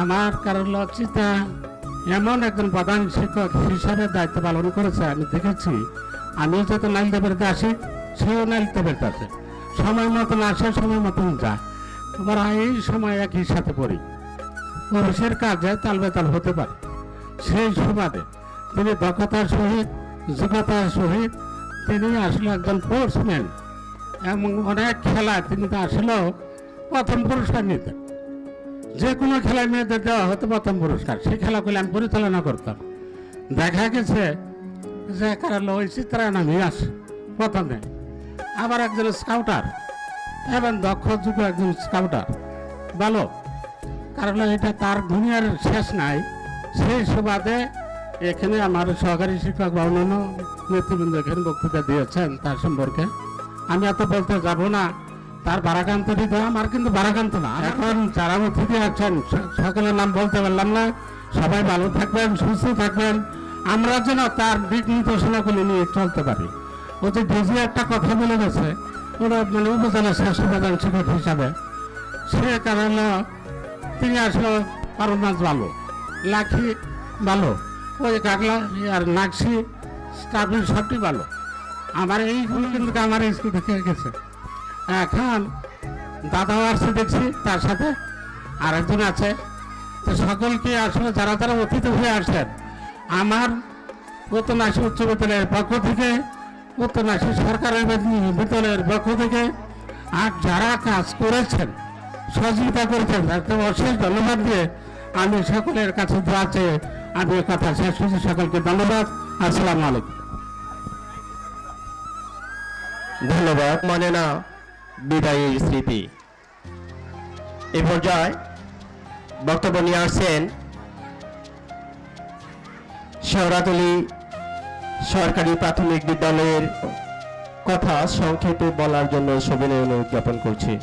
আমার কারণ চিন্তা এমন একজন প্রধান শিক্ষক হিসাবে দায়িত্ব পালন করেছে, আমি দেখেছি। আমিও যত নাইলদাবাড়িতে আসি, সেও নাইলদাবাড়িতে আসে, সময় মতন আসে, সময় মতন যায়। আমরা এই সময় একই সাথে পড়ি, পুরুষের কাজে তাল বেতাল হতে পারে। সেই সুবাদে তিনি দক্ষতার সহিত, যোগ্যতার সহিত তিনি আসলে একজন স্পোর্টসম্যান এবং অনেক খেলায় তিনি তো আসলেও প্রথম পুরস্কার নিতেন। যে কোনো খেলায় মেয়েদের দেওয়া হতো প্রথম পুরস্কার, সেই খেলাগুলি আমি পরিচালনা করতাম। দেখা গেছে যে কারণ ওই চিত্রায়ণ আসে প্রথমে, আবার একজন স্কাউটার এবং দক্ষ যুগ একজন স্কাউটার ভালো, কারণ এটা তার দুনিয়ার শেষ নাই। সেই সুবাদে এখানে আমার সহকারী শিক্ষক বা অন্যান্য নেতৃবৃন্দ এখানে বক্তৃতা দিয়েছেন, তার সম্পর্কে আমি এত বলতে যাব না। তার বারাকান্ত হৃদয়, আমার কিন্তু বারাকান্ত না। এখন যারা অতিথি আছেন সকলের নাম বলতে পারলাম না। সবাই ভালো থাকবেন, সুস্থ থাকবেন, আমরা যেন তার দিক নির্দেশনাগুলি নিয়ে চলতে পারি। ও যে ডিজি একটা কথা বলে গেছে, ওরা মানে উপজেলা স্বাস্থ্য প্রধান শিক্ষক হিসাবে, সে কারণে তিনি আসলে পারনাজ ভালো, লাখি ভালো, ওই কাগলা আর নাকশি স্টাফিং সবটি ভালো। আমার এইগুলো কিন্তু আমার স্কুল থেকে গেছে। এখন দাদাও আসছে দেখছি, তার সাথে আরেকজন আছে। তো সকলকে আসলে যারা যারা অতিথি হয়ে আসেন, আমার উত্তর নাকশি উচ্চ বিদ্যালয়ের পক্ষ থেকে, উত্তর নাকশি সরকারি বিদ্যালয়ের পক্ষ থেকে, আর যারা কাজ করেছেন, সহযোগিতা করেছেন, তাদের অশেষ ধন্যবাদ দিয়ে আমি সকলের কাছে দোয়া চেয়ে আমি কথা শেষ করছি। সকলকে ধন্যবাদ। আসসালামু আলাইকুম। ধন্যবাদ। মানে না বিদায়ের স্মৃতি। এ পর্যায়ে বক্তব্য নিয়ে আসছেন শেওড়াতলী সরকারি প্রাথমিক বিদ্যালয়ের কথা সংক্ষেপে বলার জন্য সবিনয় অনুরোধ জ্ঞাপন করছি।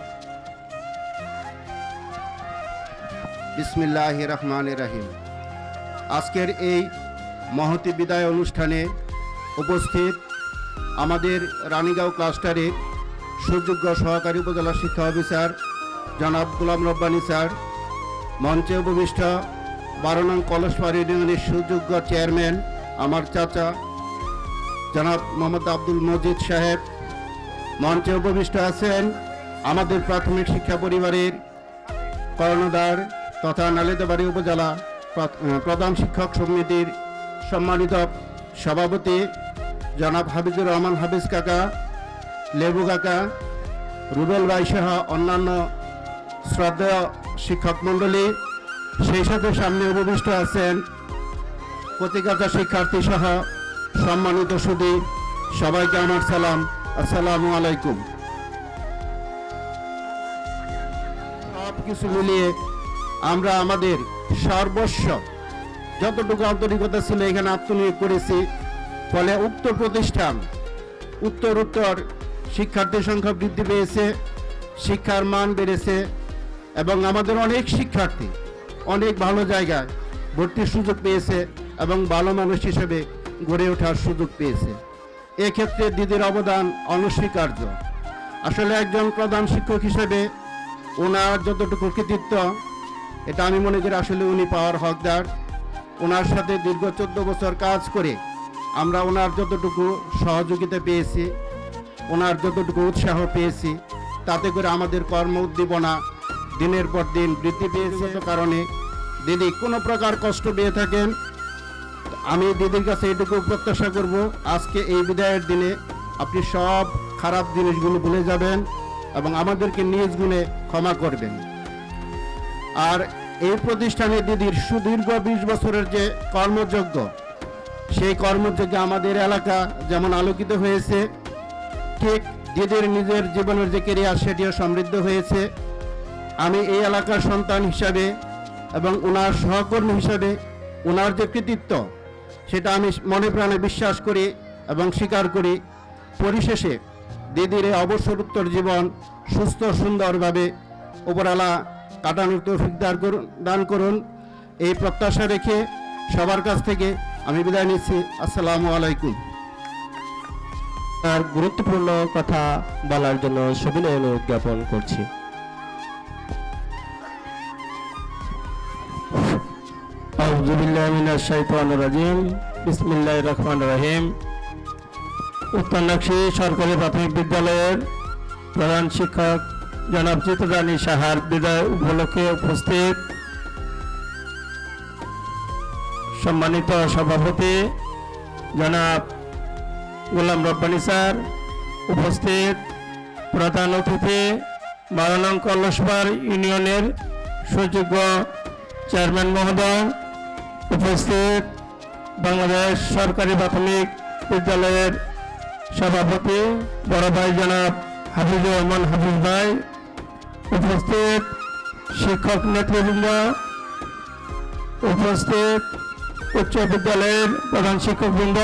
বিসমিল্লাহির রহমানির রহিম। আজকের এই মহতী বিদায় অনুষ্ঠানে উপস্থিত আমাদের রানীগাঁও ক্লাস্টারের সুযোগ্য সহকারী উপজেলা শিক্ষা অফিসার জনাব গোলাম রব্বানী স্যার, মঞ্চে উপবিষ্ট 12 নং কলসবাড়ি ইউনিয়নের সুযোগ্য চেয়ারম্যান আমার চাচা জনাব মোহাম্মদ আব্দুল মজিদ সাহেব, মঞ্চে উপবিষ্ট আছেন আমাদের প্রাথমিক শিক্ষা পরিবারের কর্ণধার তথা নালিতাবাড়ি উপজেলা প্রধান শিক্ষক সমিতির সম্মানিত সভাপতি জনাব হাবিজুর রহমান হাফিজ কাকা, লেবু কাকা, রুবেল ভাই সহ অন্যান্য শ্রদ্ধেয় শিক্ষক মণ্ডলী, সেই সাথে সামনে উপবিষ্ট আছেন প্রতিকাতা শিক্ষার্থী সহ সম্মানিত সুধী, সবাইকে আমার সালাম, আসসালামু আলাইকুম। সব কিছু মিলিয়ে আমরা আমাদের সর্বস্ব যতটুকু আন্তরিকতা ছিল এখানে আত্মনিয়োগ করেছি, ফলে উক্ত প্রতিষ্ঠান উত্তর শিক্ষার্থীর সংখ্যা বৃদ্ধি পেয়েছে, শিক্ষার মান বেড়েছে এবং আমাদের অনেক শিক্ষার্থী অনেক ভালো জায়গায় ভর্তির সুযোগ পেয়েছে এবং ভালো মানুষ হিসেবে গড়ে ওঠার সুযোগ পেয়েছে। এক্ষেত্রে দিদির অবদান অনস্বীকার্য। আসলে একজন প্রধান শিক্ষক হিসেবে ওনার যতটুকু কৃতিত্ব, এটা আমি মনে করি আসলে উনি পাওয়ার হকদার। ওনার সাথে দীর্ঘ 14 বছর কাজ করে আমরা ওনার যতটুকু সহযোগিতা পেয়েছি, ওনার যতটুকু উৎসাহ পেয়েছি, তাতে করে আমাদের কর্ম উদ্দীপনা দিনের পর দিন বৃদ্ধি পেয়েছে। কারণে দিদি কোনো প্রকার কষ্ট পেয়ে থাকেন, আমি দিদির কাছে এটুকু প্রত্যাশা করব, আজকে এই বিদায়ের দিনে আপনি সব খারাপ জিনিসগুলো ভুলে যাবেন এবং আমাদেরকে নিজ গুণে ক্ষমা করবেন। আর এই প্রতিষ্ঠানে দিদির সুদীর্ঘ 20 বছরের যে কর্মযজ্ঞ, সেই কর্মযজ্ঞে আমাদের এলাকা যেমন আলোকিত হয়েছে, ঠিক দিদির নিজের জীবনের যে কেরিয়ার সেটিও সমৃদ্ধ হয়েছে। আমি এই এলাকার সন্তান হিসাবে এবং ওনার সহকর্মী হিসাবে ওনার যে কৃতিত্ব, সেটা আমি মনে প্রাণে বিশ্বাস করি এবং স্বীকার করি। পরিশেষে দিদির এই অবসরোত্তর জীবন সুস্থ সুন্দরভাবে উপরালা কাটানোর তৌফিক দান করুন, এই প্রত্যাশা রেখে সবার কাছ থেকে আমি বিদায় নিচ্ছি। আসসালামু আলাইকুম। আর গুরুত্বপূর্ণ কথা বলার জন্য সবিনয় অনুরোধ জ্ঞাপন করছি। আউযু বিল্লাহি মিনাশ শাইতানির রাজিম, বিসমিল্লাহির রহমানির রহিম। উত্তর নাকশী সরকারি প্রাথমিক বিদ্যালয়ের প্রধান শিক্ষক জনাব চিত্ররানী সাহার বিদায় উপলক্ষে উপস্থিত সম্মানিত সভাপতি জনাব গোলাম রব্বানী স্যার, উপস্থিত প্রধান অতিথি 12 নং কলসপাড় ইউনিয়নের সুযোগ্য চেয়ারম্যান মহোদয়, উপস্থিত বাংলাদেশ সরকারি প্রাথমিক বিদ্যালয়ের সভাপতি বড় ভাই জনাব হাফিজুর রহমান হাফিজ ভাই, উপস্থিত শিক্ষক নেতৃবৃন্দ, উপস্থিত উচ্চ বিদ্যালয়ের প্রধান শিক্ষকবৃন্দ,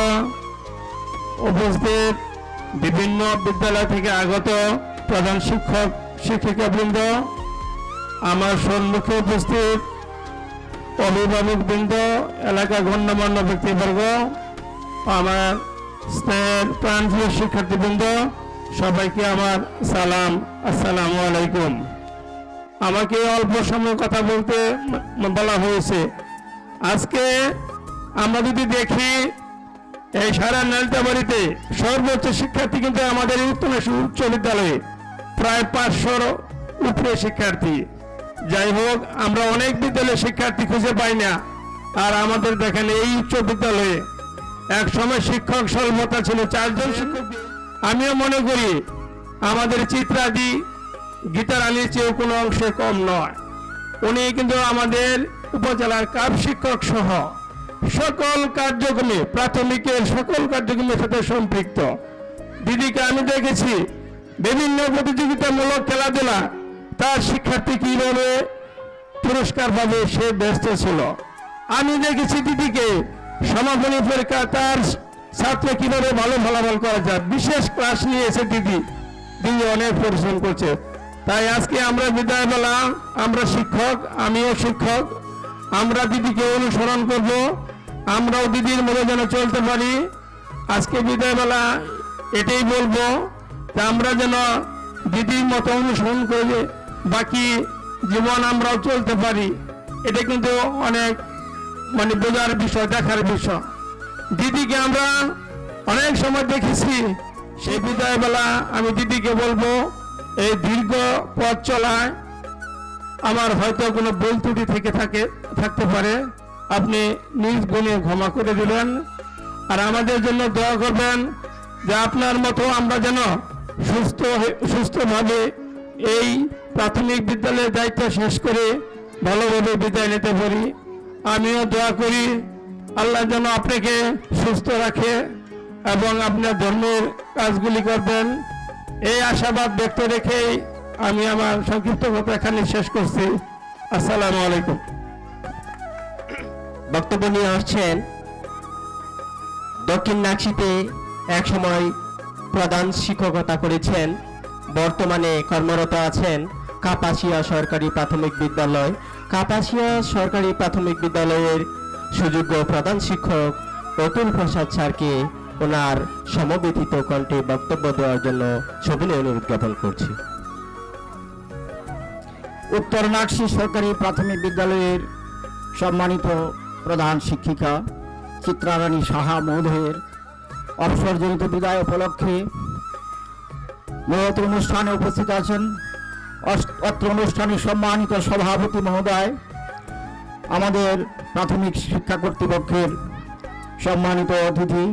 উপস্থিত বিভিন্ন বিদ্যালয় থেকে আগত প্রধান শিক্ষক শিক্ষিকাবৃন্দ, আমার সম্মুখে উপস্থিত অভিভাবকবৃন্দ, এলাকার গণ্যমান্য ব্যক্তিবর্গ, আমার স্নেহের প্রাণপ্রিয় শিক্ষার্থীবৃন্দ, সবাইকে আমার সালাম, আসসালামু আলাইকুম। আমাকে অল্প সময় কথা বলতে বলা হয়েছে। আজকে আমরা যদি দেখি এই সারা নালিতাবাড়িতে সর্বোচ্চ শিক্ষার্থী কিন্তু আমাদের উত্তর উচ্চ বিদ্যালয়ে প্রায় 500-র উপরে শিক্ষার্থী। যাই হোক, আমরা অনেক বিদ্যালয়ে শিক্ষার্থী খুঁজে পাই না, আর আমাদের দেখেন এই উচ্চ বিদ্যালয়ে এক সময় শিক্ষক স্বল্পতা ছিল, 4 জন শিক্ষক। আমিও মনে করি আমাদের চিত্রাদি গীতারানীর চেয়েও কোনো অংশে কম নয়। উনি কিন্তু আমাদের উপজেলার কাপ শিক্ষক সহ সকল কার্যক্রমে, প্রাথমিকের সকল কার্যক্রমের সাথে সম্পৃক্ত। দিদিকে আমি দেখেছি বিভিন্ন প্রতিযোগিতামূলক খেলাধুলা, তার শিক্ষার্থী কিভাবে পুরস্কার পাবে সে ব্যস্ত ছিল। আমি দেখেছি দিদিকে সমাপনী পরীক্ষা তার ছাত্র কিভাবে ভালো ফলাফল করা যায়, বিশেষ ক্লাস নিয়েছে দিদি অনেক পরিশ্রম করছে। তাই আজকে আমরা বিদায় বেলা, আমরা শিক্ষক, আমিও শিক্ষক, আমরা দিদিকে অনুসরণ করব, আমরাও দিদির মতো যেন চলতে পারি। আজকে বিদায় বেলা এটাই বলবো যে আমরা যেন দিদির মতো অনুসরণ করে বাকি জীবন আমরাও চলতে পারি। এটা কিন্তু অনেক বোঝার বিষয়, দেখার বিষয়। দিদিকে আমরা অনেক সময় দেখেছি, সেই বিদায় বেলা আমি দিদিকে বলবো এই দীর্ঘ পথ চলায় আমার হয়তো কোনো ভুল ত্রুটি থেকে থাকতে পারে, আপনি নিজ গুণে ক্ষমা করে দিবেন। আর আমাদের জন্য দোয়া করবেন যে আপনার মতো আমরা যেন সুস্থভাবে এই প্রাথমিক বিদ্যালয়ের দায়িত্ব শেষ করে ভালোভাবে বিদায় নিতে পারি। আমিও দোয়া করি আল্লাহ যেন আপনাকে সুস্থ রাখে এবং আপনার ধর্মের কাজগুলি করবেন, এই আশাবাদ ব্যক্ত রেখেই আমি আমার সংক্ষিপ্ত কথা এখানে শেষ করছি। আসসালামু আলাইকুম। বক্তব্য নিয়ে আসছেন দক্ষিণ নাকশিতে একসময় প্রধান শিক্ষকতা করেছেন, বর্তমানে কর্মরত আছেন কাপাসিয়া সরকারি প্রাথমিক বিদ্যালয়। কাপাসিয়া সরকারি প্রাথমিক বিদ্যালয়ের সুযোগ্য প্রধান শিক্ষক অতুল প্রসাদ স্যারকে ওনার সমবেথিত কণ্ঠে বক্তব্য দেওয়ার জন্য সবিনয় অনুরোধ জ্ঞাপন করছি। উত্তর নাকশি সরকারি প্রাথমিক বিদ্যালয়ের সম্মানিত প্রধান শিক্ষিকা চিত্রারানী সাহা মহোদয়ের অবসরজনিত বিদায় উপলক্ষে মহৎ অনুষ্ঠানে উপস্থিত আছেন অত্র অনুষ্ঠানের সম্মানিত সভাপতি মহোদয়, আমাদের প্রাথমিক শিক্ষা কর্তৃপক্ষের সম্মানিত অতিথি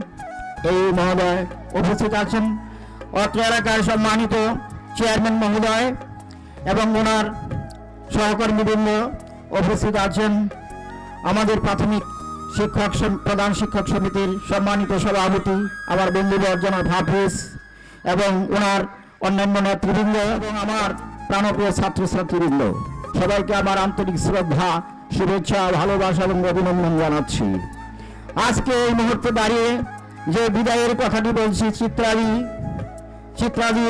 এই মহোদয় উপস্থিত আছেন, অত্র এলাকার সম্মানিত চেয়ারম্যান মহোদয় এবং ওনার সহকর্মীবৃন্দ উপস্থিত আছেন, আমাদের প্রাথমিক প্রধান শিক্ষক সমিতির সম্মানিত সভাপতি আমার বন্ধুবর জনাব হাফিজ এবং ওনার অন্যান্য নেতৃবৃন্দ এবং আমার প্রাণপ্রিয় ছাত্রছাত্রীবৃন্দ, সবাইকে আমার আন্তরিক শ্রদ্ধা, শুভেচ্ছা, ভালোবাসা এবং অভিনন্দন জানাচ্ছি। আজকে এই মুহূর্তে দাঁড়িয়ে যে বিদায়ের কথাটি বলছি, চিত্রাদি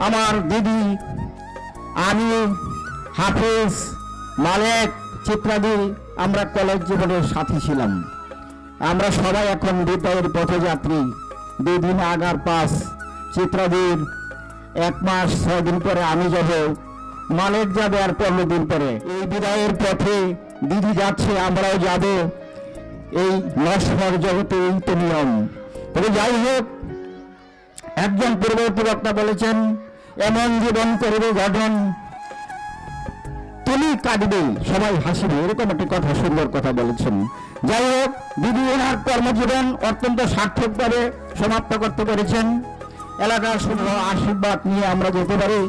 আমার দিদি, আমি, হাফিজ, মালেক, চিত্রাদি আমরা কলেজ জীবনের সাথী ছিলাম। আমরা সবাই এখন বিদায়ের পথযাত্রী। 2 দিন আগার পাস, চিত্রাদির 1 মাস 6 দিন পরে আমি যাব, মালেক যাবে আর 15 দিন পরে। এই বিদায়ের পথে দিদি যাচ্ছে, আমরাও যাব। এই নশ্বর জগতে এই তো নিয়ম। তবে যাই হোক, একজন পূর্ববর্তী বক্তা বলেছেন, এমন জীবন করবে গঠন তুমি কাটবে সবাই হাসিবে, এরকম একটি কথা, সুন্দর কথা বলেছেন। যাই হোক, দিদি ওনার কর্মজীবন অত্যন্ত সার্থকভাবে সমাপ্ত করতে পেরেছেন। এলাকার শুধু আশীর্বাদ নিয়ে আমরা যেতে পারি,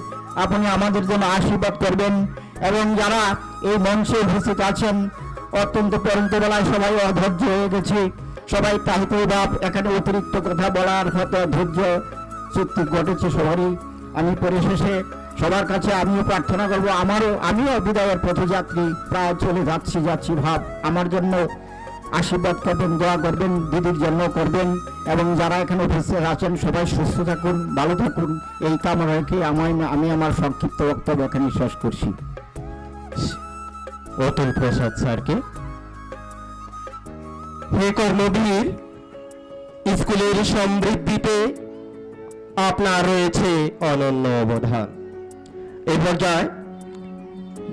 আপনি আমাদের জন্য আশীর্বাদ করবেন। এবং যারা এই মঞ্চে উপস্থিত আছেন, অত্যন্ত পরন্ত বেলায় সবাই অধৈর্য হয়ে গেছে, সবাই তাহিত ভাব, এখানে অতিরিক্ত কথা বলার হয়তো ধৈর্য চুক্তি ঘটেছে সবারই। আমি পরিশেষে সবার কাছে আমিও প্রার্থনা করবো, আমিও বিদায়ের পথযাত্রী, প্রায় চলে যাচ্ছি ভাব, আমার জন্য আশীর্বাদ করবেন, দোয়া করবেন, দিদির জন্য করবেন। এবং যারা এখানে উপস্থিত আছেন সবাই সুস্থ থাকুন, ভালো থাকুন, এই কামনা রেখে আমি আমার সংক্ষিপ্ত বক্তব্য এখানে শেষ করছি। অতুল প্রসাদ স্যারকে। হে কর্মবীর, স্কুলের সমৃদ্ধিতে আপনার রয়েছে অনন্য অবদান। এই পর্যায়ে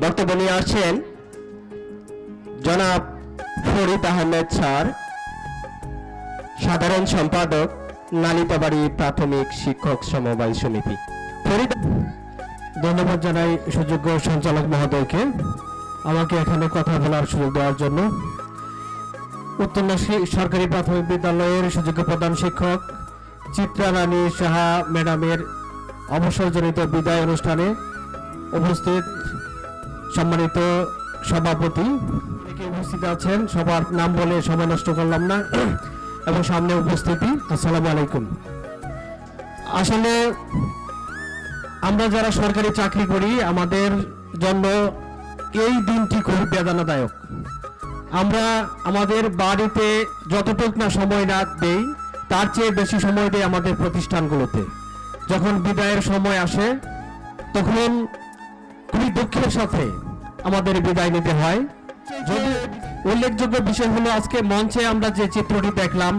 বক্তব্য নিয়ে আসছেন জনাব ফরিদ আহমেদ স্যার, সাধারণ সম্পাদক নালিতাবাড়ি প্রাথমিক শিক্ষক সমবায় সমিতি। ফরিদ, ধন্যবাদ জানাই সুযোগ্য সঞ্চালক মহোদয়কে আমাকে এখানে কথা বলার সুযোগ দেওয়ার জন্য। উত্তর নাকশি সরকারি প্রাথমিক বিদ্যালয়ের সুযোগ্য প্রধান শিক্ষক চিত্রারানী সাহা ম্যাডামের অবসরজনিত বিদায় অনুষ্ঠানে উপস্থিত সম্মানিত সভাপতি, উপস্থিত আছেন, সবার নাম বলে সময় নষ্ট করলাম না, এবং সামনে উপস্থিতি, আসসালামু আলাইকুম। আসলে আমরা যারা সরকারি চাকরি করি, আমাদের জন্য এই দিনটি খুবই বেদনাদায়ক। আমরা আমাদের বাড়িতে যতটুক না সময় না দেই, তার চেয়ে বেশি সময় দেই আমাদের প্রতিষ্ঠানগুলোতে। যখন বিদায়ের সময় আসে, তখন খুবই দুঃখের সাথে আমাদের বিদায় নিতে হয়। যদি উল্লেখযোগ্য বিষয় হলো, আজকে মঞ্চে আমরা যে চিত্রটি দেখলাম,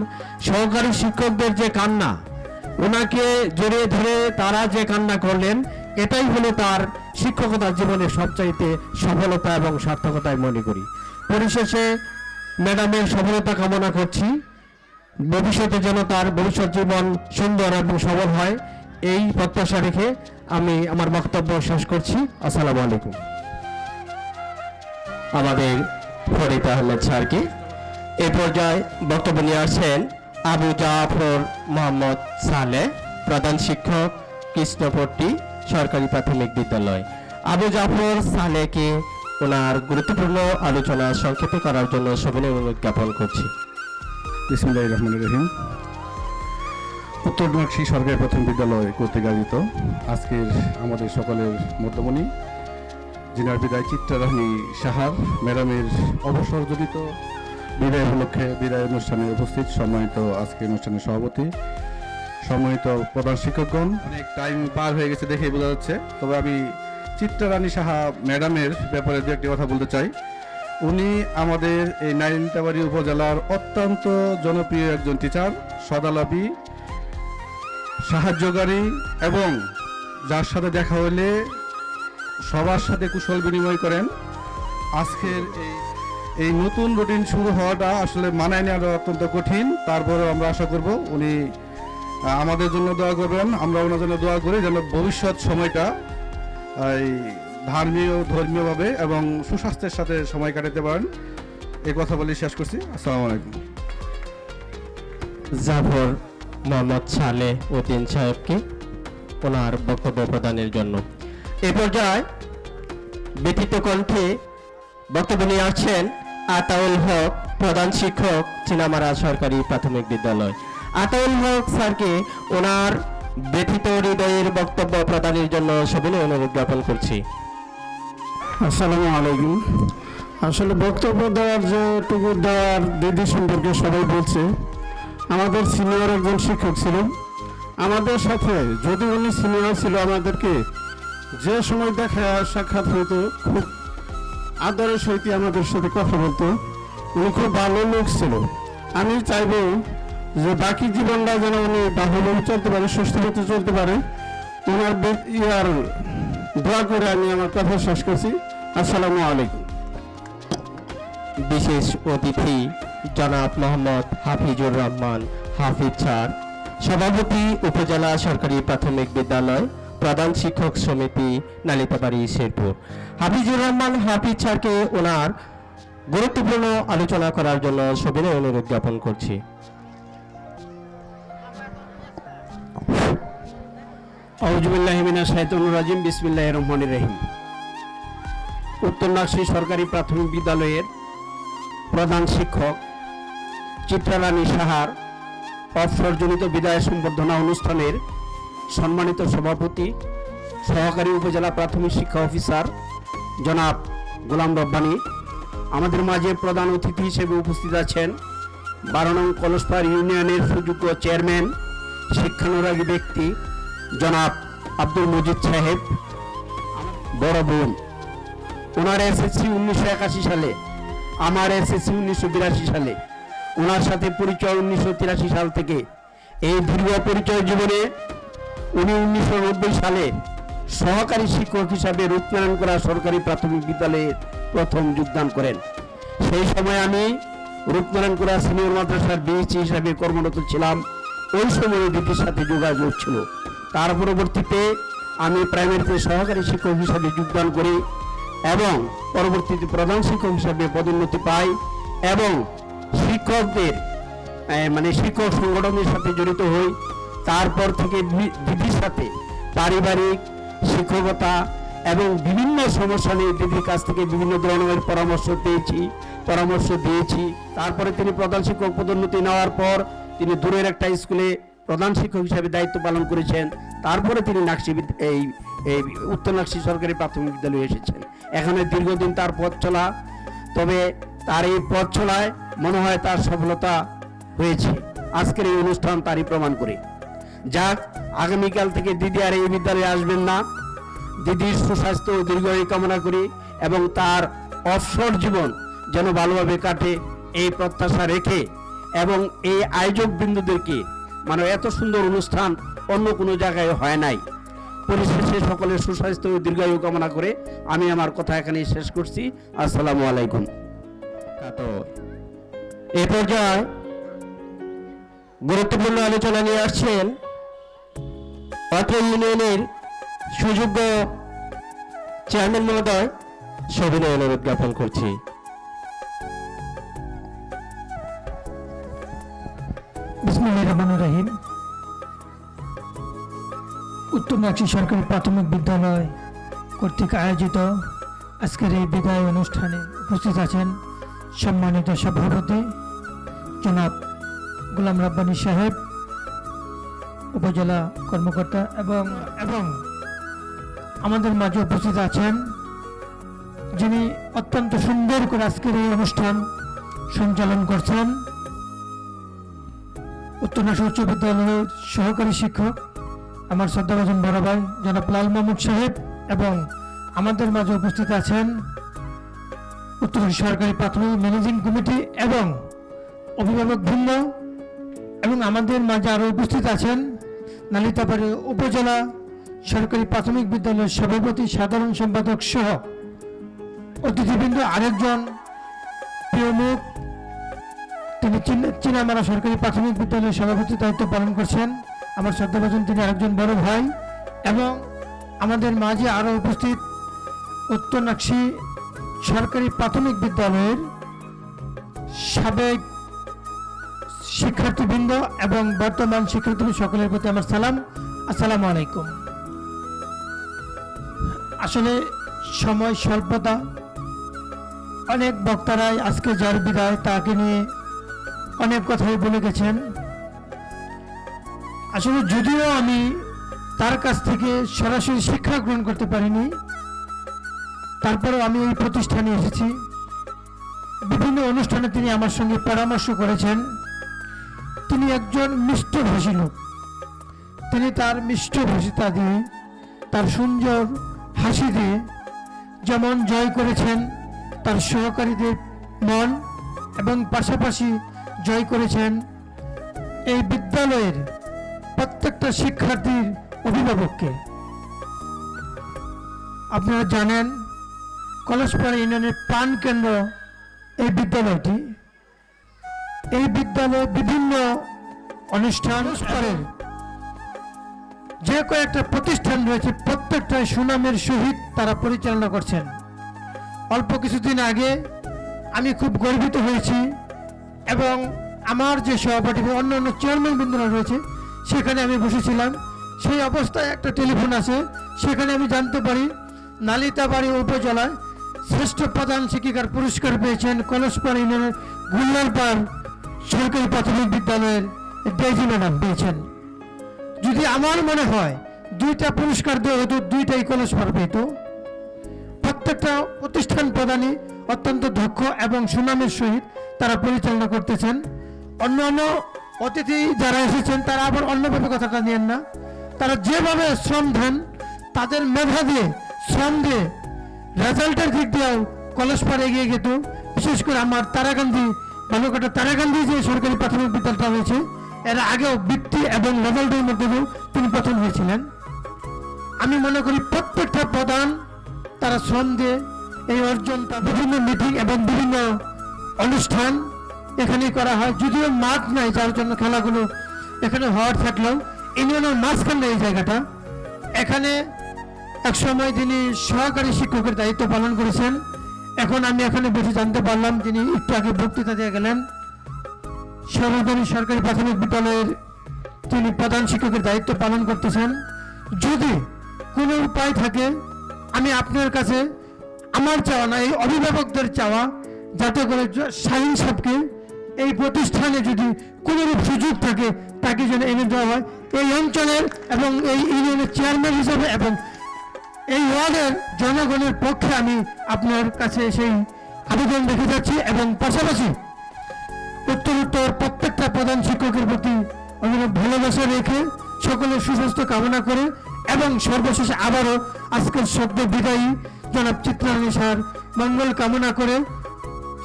সহকারী শিক্ষকদের যে কান্না, ওনাকে জড়িয়ে ধরে তারা যে কান্না করলেন, এটাই হলো তার শিক্ষকতা জীবনের সবচাইতে সফলতা এবং সার্থকতায় মনে করি। পরিশেষে ম্যাডামের সফলতা কামনা করছি, ভবিষ্যতে যেন তার ভবিষ্যৎ জীবন সুন্দর এবং সফল হয়, এই প্রত্যাশা রেখে আমি আমার বক্তব্য শেষ করছি। আসসালামু আলাইকুম। আমাদের ফরিদ আহমেদ স্যারকে। এ পর্যায়ে বক্তব্য নিয়ে আসছেন আবু জাফর মোহাম্মদ সালেহ, প্রধান শিক্ষক, কৃষ্ণপট্টি সরকারি প্রাথমিক বিদ্যালয়। আবু জাফর সালেহকে ওনার গুরুত্বপূর্ণ আলোচনা সংক্ষেপে করার জন্য সবিনয় অনুরোধ জ্ঞাপন করছি। বিসমিল্লাহির রহমানির রহিম। উত্তর নোয়াখালী সরকারি প্রাথমিক বিদ্যালয় কর্তৃক আয়োজিত আজকের আমাদের সকলের মধ্যমণি, যিনার বিদায় চিত্রারানী সাহার ম্যাডামের অবসরজনিত বিদায় উপলক্ষে বিদায় অনুষ্ঠানে উপস্থিত সম্মানিত আজকের অনুষ্ঠানের সভাপতি, সম্মানিত প্রধান শিক্ষকগণ। অনেক টাইম পার হয়ে গেছে দেখে বোঝা যাচ্ছে, তবে আমি চিত্রারানী সাহা ম্যাডামের ব্যাপারে দু একটি কথা বলতে চাই। উনি আমাদের এই নাইনটাবাড়ি উপজেলার অত্যন্ত জনপ্রিয় একজন টিচার, সদালাপী, সাহায্যকারী এবং যার সাথে দেখা হলে সবার সাথে কুশল বিনিময় করেন। আজকের এই নতুন রুটিন শুরু হওয়াটা আসলে মানায় নেওয়া অত্যন্ত কঠিন, তারপরেও আমরা আশা করব উনি আমাদের জন্য দোয়া করবেন, আমরা ওনার জন্য দোয়া করি যেন ভবিষ্যৎ সময়টা এই ধর্মীয়ভাবে এবং সুস্বাস্থ্যের সাথে সময় কাটাতে পারেন। এই কথা বলে শেষ করছি। আসসালামু আলাইকুম। জাফর মোহাম্মদ সালেহ উদ্দিন সাহেবকে ওনার বক্তব্য প্রদানের জন্য। এ পর্যায়ে ব্যতীত কণ্ঠে বক্তব্য নিয়ে আসছেন আতাউল হক, প্রধান শিক্ষক, চিনামারা সরকারি প্রাথমিক বিদ্যালয়। আতাউল হক স্যারকে ওনার ব্যথিত হৃদয়ের বক্তব্য প্রদানের জন্য সবিনয় অনুরোধ জ্ঞাপন করছি। আসসালামু আলাইকুম। আসলে বক্তব্য দেওয়ার যেটুকু দেওয়ার দিদি সম্পর্কে সবাই বলছে। আমাদের সিনিয়র একজন শিক্ষক ছিলেন আমাদের সাথে, যদি উনি সিনিয়র ছিল আমাদেরকে যে সময় দেখা সাক্ষাৎ হইতো খুব আদরের সহিত আমাদের সাথে কথা বলতো। উনি খুব ভালো লোক ছিল। আমি চাইব যে বাকি জীবনটা যেন উনি ভালোভাবে চলতে পারে, সুস্থভাবে চলতে পারে। ওনার ইয়ার দোয়া করে আমি আমার কথা শেষ করছি। আসসালামু আলাইকুম। বিশেষ অতিথি জনাব মোহাম্মদ হাফিজুর রহমান হাফিজ স্যার, সভাপতি উপজেলা সরকারি প্রাথমিক বিদ্যালয়, প্রধান শিক্ষক সমিতি, নালিতাবাড়ি, শেরপুর। হাফিজুর রহমান হাফিজ স্যারকে ওনার গুরুত্বপূর্ণ আলোচনা করার জন্য সবিনয় অনুরোধ জ্ঞাপন করছি। আউযুবিল্লাহি মিনাশ শাইতানির রাজিম, বিসমিল্লাহির রহমানির রহিম। উত্তর নোয়াখালী সরকারি প্রাথমিক বিদ্যালয়ের প্রধান শিক্ষক চিত্রারানী সাহার অবসরজনিত বিদায় সম্বর্ধনা অনুষ্ঠানের সম্মানিত সভাপতি, সহকারী উপজেলা প্রাথমিক শিক্ষা অফিসার জনাব গোলাম রব্বানী, আমাদের মাঝে প্রধান অতিথি হিসেবে উপস্থিত আছেন 12 নং কলসপাড় ইউনিয়নের সুযোগ্য চেয়ারম্যান, শিক্ষানুরাগী ব্যক্তি জনাব আব্দুল মজিদ সাহেব, বড় বোন। ওনার এসএসসি 1981 সালে, আমার এসএসসি 1982 সালে। ওনার সাথে পরিচয় 1983 সাল থেকে। এই দীর্ঘ পরিচয় জীবনে উনি 1990 সালে সহকারী শিক্ষক হিসাবে রূপনারায়ণ করা সরকারি প্রাথমিক বিদ্যালয়ে প্রথম যোগদান করেন। সেই সময় আমি রূপনারায়ণ করা সিনিয়র মাদ্রাসার বিএসসি হিসাবে কর্মরত ছিলাম। ওই সময় দিদির সাথে যোগাযোগ ছিল। তার পরবর্তীতে আমি প্রাইমারিতে সহকারী শিক্ষক হিসাবে যোগদান করি এবং পরবর্তীতে প্রধান শিক্ষক হিসাবে পদোন্নতি পাই এবং শিক্ষকদের শিক্ষক সংগঠনের সাথে জড়িত হই। তারপর থেকে দিদির সাথে পারিবারিক শিক্ষকতা এবং বিভিন্ন সমস্যা নিয়ে দিদির কাছ থেকে বিভিন্ন ধরনের পরামর্শ দিয়েছি। তারপরে তিনি প্রধান শিক্ষক পদোন্নতি নেওয়ার পর তিনি দূরের একটা স্কুলে প্রধান শিক্ষক হিসাবে দায়িত্ব পালন করেছেন। তারপরে তিনি এই উত্তর নোয়াখালী সরকারি প্রাথমিক বিদ্যালয়ে এসেছেন। এখানে দীর্ঘদিন তার পথ চলা, তবে তার এই পথ চলায় মনে হয় তার সফলতা হয়েছে। আজকের এই অনুষ্ঠান তারই প্রমাণ করে। যাক, আগামীকাল থেকে দিদি আর এই বিদ্যালয়ে আসবেন না। দিদির সুস্বাস্থ্য ও দীর্ঘায়ু কামনা করি এবং তার অবসর জীবন যেন ভালোভাবে কাটে এই প্রত্যাশা রেখে এবং এই আয়োজক বিন্দুদেরকে এত সুন্দর অনুষ্ঠান অন্য কোনো জায়গায় হয় নাই। পরিশেষে সকলের সুস্বাস্থ্য ও দীর্ঘায়ু কামনা করে আমি আমার কথা এখানেই শেষ করছি। আসসালামু আলাইকুম। এ পর্যায়ে গুরুত্বপূর্ণ আলোচনা নিয়ে আসছেন অত্র ইউনিয়নের সুযোগ্য চেয়ারম্যান মহোদয় সবিনয় অনুরোধ জ্ঞাপন করছি। বিসমিল্লাহির রহমানির রহিম। উত্তর নাকশি সরকারি প্রাথমিক বিদ্যালয় কর্তৃক আয়োজিত আজকের এই বিদায় অনুষ্ঠানে উপস্থিত আছেন সম্মানিত সভাপতি জনাব গোলাম রাব্বানী সাহেব, উপজেলা কর্মকর্তা এবং আমাদের মাঝে উপস্থিত আছেন যিনি অত্যন্ত সুন্দর করে আজকের এই অনুষ্ঠান সঞ্চালন করছেন, উত্তর নাকশি উচ্চ বিদ্যালয়ের সহকারী শিক্ষক আমার শ্রদ্ধাভাজন বড় ভাই জনাব লাল মাহমুদ সাহেব, এবং আমাদের মাঝে উপস্থিত আছেন উত্তর নাকশি সরকারি প্রাথমিক ম্যানেজিং কমিটি এবং অভিভাবক বৃন্দ, এবং আমাদের মাঝে আরও উপস্থিত আছেন নালিতাবাড়ি উপজেলা সরকারি প্রাথমিক বিদ্যালয়ের সভাপতি সাধারণ সম্পাদক সহ অতিথিবৃন্দ। আরেকজন প্রিয় মুখ, তিনি চিনামারা সরকারি প্রাথমিক বিদ্যালয়ের সভাপতির দায়িত্ব পালন করছেন আমার শ্রদ্ধাভাজন, তিনি আরেকজন বড় ভাই। এবং আমাদের মাঝে আরও উপস্থিত উত্তর নাকশি সরকারি প্রাথমিক বিদ্যালয়ের সাবেক শিক্ষার্থীবৃন্দ এবং বর্তমান শিক্ষার্থী সকলের প্রতি আমার সালাম, আসসালামু আলাইকুম। আসলে সময় স্বল্পতা, অনেক বক্তারাই আজকে যার বিদায় তাকে নিয়ে অনেক কথাই বলে গেছেন। আসলে যদিও আমি তার কাছ থেকে সরাসরি শিক্ষা গ্রহণ করতে পারিনি, তারপরেও আমি এই প্রতিষ্ঠানে এসেছি। বিভিন্ন অনুষ্ঠানে তিনি আমার সঙ্গে পরামর্শ করেছেন। তিনি একজন মিষ্টভাষী লোক। তিনি তার মিষ্টভাষিতা দিয়ে, তার সুন্দর হাসি দিয়ে যেমন জয় করেছেন তার সহকারীদের মন, এবং পাশাপাশি জয় করেছেন এই বিদ্যালয়ের প্রত্যেকটা শিক্ষার্থীর অভিভাবককে। আপনারা জানেন কলসপাড়া ইউনিয়নের প্রাণকেন্দ্র এই বিদ্যালয়টি। এই বিদ্যালয়ে বিভিন্ন অনুষ্ঠান করেন, যে কয়েকটা প্রতিষ্ঠান রয়েছে প্রত্যেকটাই সুনামের সহিত তারা পরিচালনা করছেন। অল্প কিছুদিন আগে আমি খুব গর্বিত হয়েছি, এবং আমার যে সভাপতি অন্য অন্য চেয়ারম্যান বৃন্দরা রয়েছে সেখানে আমি বসেছিলাম। সেই অবস্থায় একটা টেলিফোন আছে, সেখানে আমি জানতে পারি নালিতাবাড়ি উপজেলায় শ্রেষ্ঠ প্রধান শিক্ষিকার পুরস্কার পেয়েছেন কলসপাড়া ইউনিয়নের গুল্লারপাড় সরকারি প্রাথমিক বিদ্যালয়ের ডেজি ম্যাডাম পেয়েছেন। যদি আমার মনে হয় দুইটা পুরস্কার দেওয়া হতো, দুইটাই কলসপাড়া পেত। প্রত্যেকটা প্রতিষ্ঠান প্রদানই অত্যন্ত দক্ষ এবং সুনামের সহিত তারা পরিচালনা করতেছেন। অন্য অন্য অতিথি যারা এসেছেন তারা আবার অন্যভাবে কথাটা নিয়েন না। তারা যেভাবে শ্রম দেন, তাদের মেধা দিয়ে, শ্রম দিয়ে, রেজাল্টের দিক দিয়েও কলসপাড়া এগিয়ে যেত। বিশেষ করে আমার তারাকান্দি, বালুকাটা তারাকান্দি যে সরকারি প্রাথমিক বিদ্যালয়টা রয়েছে, এর আগেও বৃত্তি এবং রেজাল্টের মধ্যে তিনি প্রথম হয়েছিলেন। আমি মনে করি প্রত্যেকটা প্রধান তারা শ্রম দিয়ে এই অর্জনটা, বিভিন্ন মিটিং এবং বিভিন্ন অনুষ্ঠান এখানে করা হয়। যদিও মাঠ নাই, যার জন্য খেলাগুলো এখানে হওয়ার থাকলেও ইউনিয়নের মাঝখানে এই জায়গাটা, এখানে একসময় তিনি সহকারী শিক্ষকের দায়িত্ব পালন করেছেন। এখন আমি এখানে বসে জানতে পারলাম যিনি একটু আগে বক্তৃতা দিয়ে গেলেন সর্বদলীয় সরকারি প্রাথমিক বিদ্যালয়ের তিনি প্রধান শিক্ষকের দায়িত্ব পালন করতেছেন। যদি কোনো উপায় থাকে, আমি আপনার কাছে আমার চাওয়া না, এই অভিভাবকদের চাওয়া, যাতে করে শাহিন সাহেবকে এই প্রতিষ্ঠানে যদি কোনোরূপ সুযোগ থাকে তাকে যেন এনে দেওয়া হয় এই অঞ্চলের এবং এই ইউনিয়নের চেয়ারম্যান হিসাবে, এবং এই ওয়ার্ডের জনগণের পক্ষে আমি আপনার কাছে সেই আবেদন রেখে যাচ্ছি। এবং পাশাপাশি উত্তর প্রত্যেকটা প্রধান শিক্ষকের প্রতি অনুরোধ ভালোবাসা রেখে সকলের সুস্বাস্থ্য কামনা করে, এবং সর্বশেষে আবারও আজকের সদ্য বিদায়ী জনাব চিত্রারানী স্যার মঙ্গল কামনা করে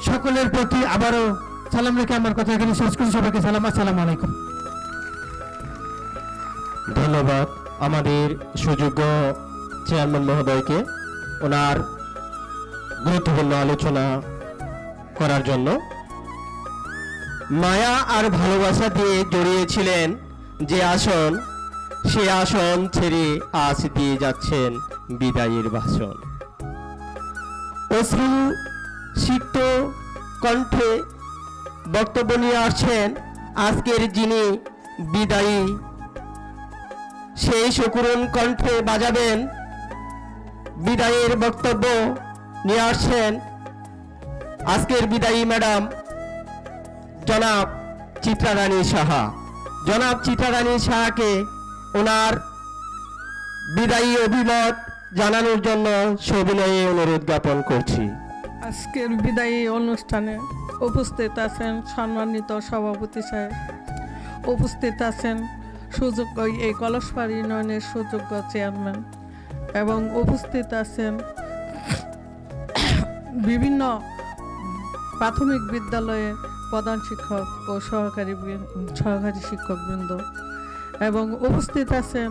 সকলের প্রতি আবারও সালাম রেখে আমার কথা এখানে শেষ করি। সবাইকে সালাম, আসসালামু আলাইকুম। ধন্যবাদ আমাদের সুযোগ্য চেয়ারম্যান মহোদয়কে ওনার গুরুত্বপূর্ণ আলোচনা করার জন্য। মায়া আর ভালোবাসা দিয়ে জড়িয়েছিলেন যে আসন, সে আসন ছেড়ে আজ দিয়ে যাচ্ছেন বিদায়ের ভাষণ। অশ্রু সিক্ত কণ্ঠে বক্তব্য নিয়ে আসছেন আজকের যিনি বিদায়ী, সেই সকরুণ কণ্ঠে বাজাবেন বিদায়ের বক্তব্য নিয়ে আসছেন আজকের বিদায়ী ম্যাডাম জনাব চিত্রারানী সাহা। জনাব চিত্রারানী সাহাকে ওনার বিদায়ী অভিমত জানানোর জন্য সবিনয়ে অনুরোধ জ্ঞাপন করছি। আজকের বিদায়ী অনুষ্ঠানে উপস্থিত আছেন সম্মানিত সভাপতি সাহেব, উপস্থিত আছেন সুযোগ্য এই কলসপাড় ইউনিয়নের সুযোগ্য চেয়ারম্যান, এবং উপস্থিত আছেন বিভিন্ন প্রাথমিক বিদ্যালয়ের প্রধান শিক্ষক ও সহকারী শিক্ষকবৃন্দ, এবং উপস্থিত আছেন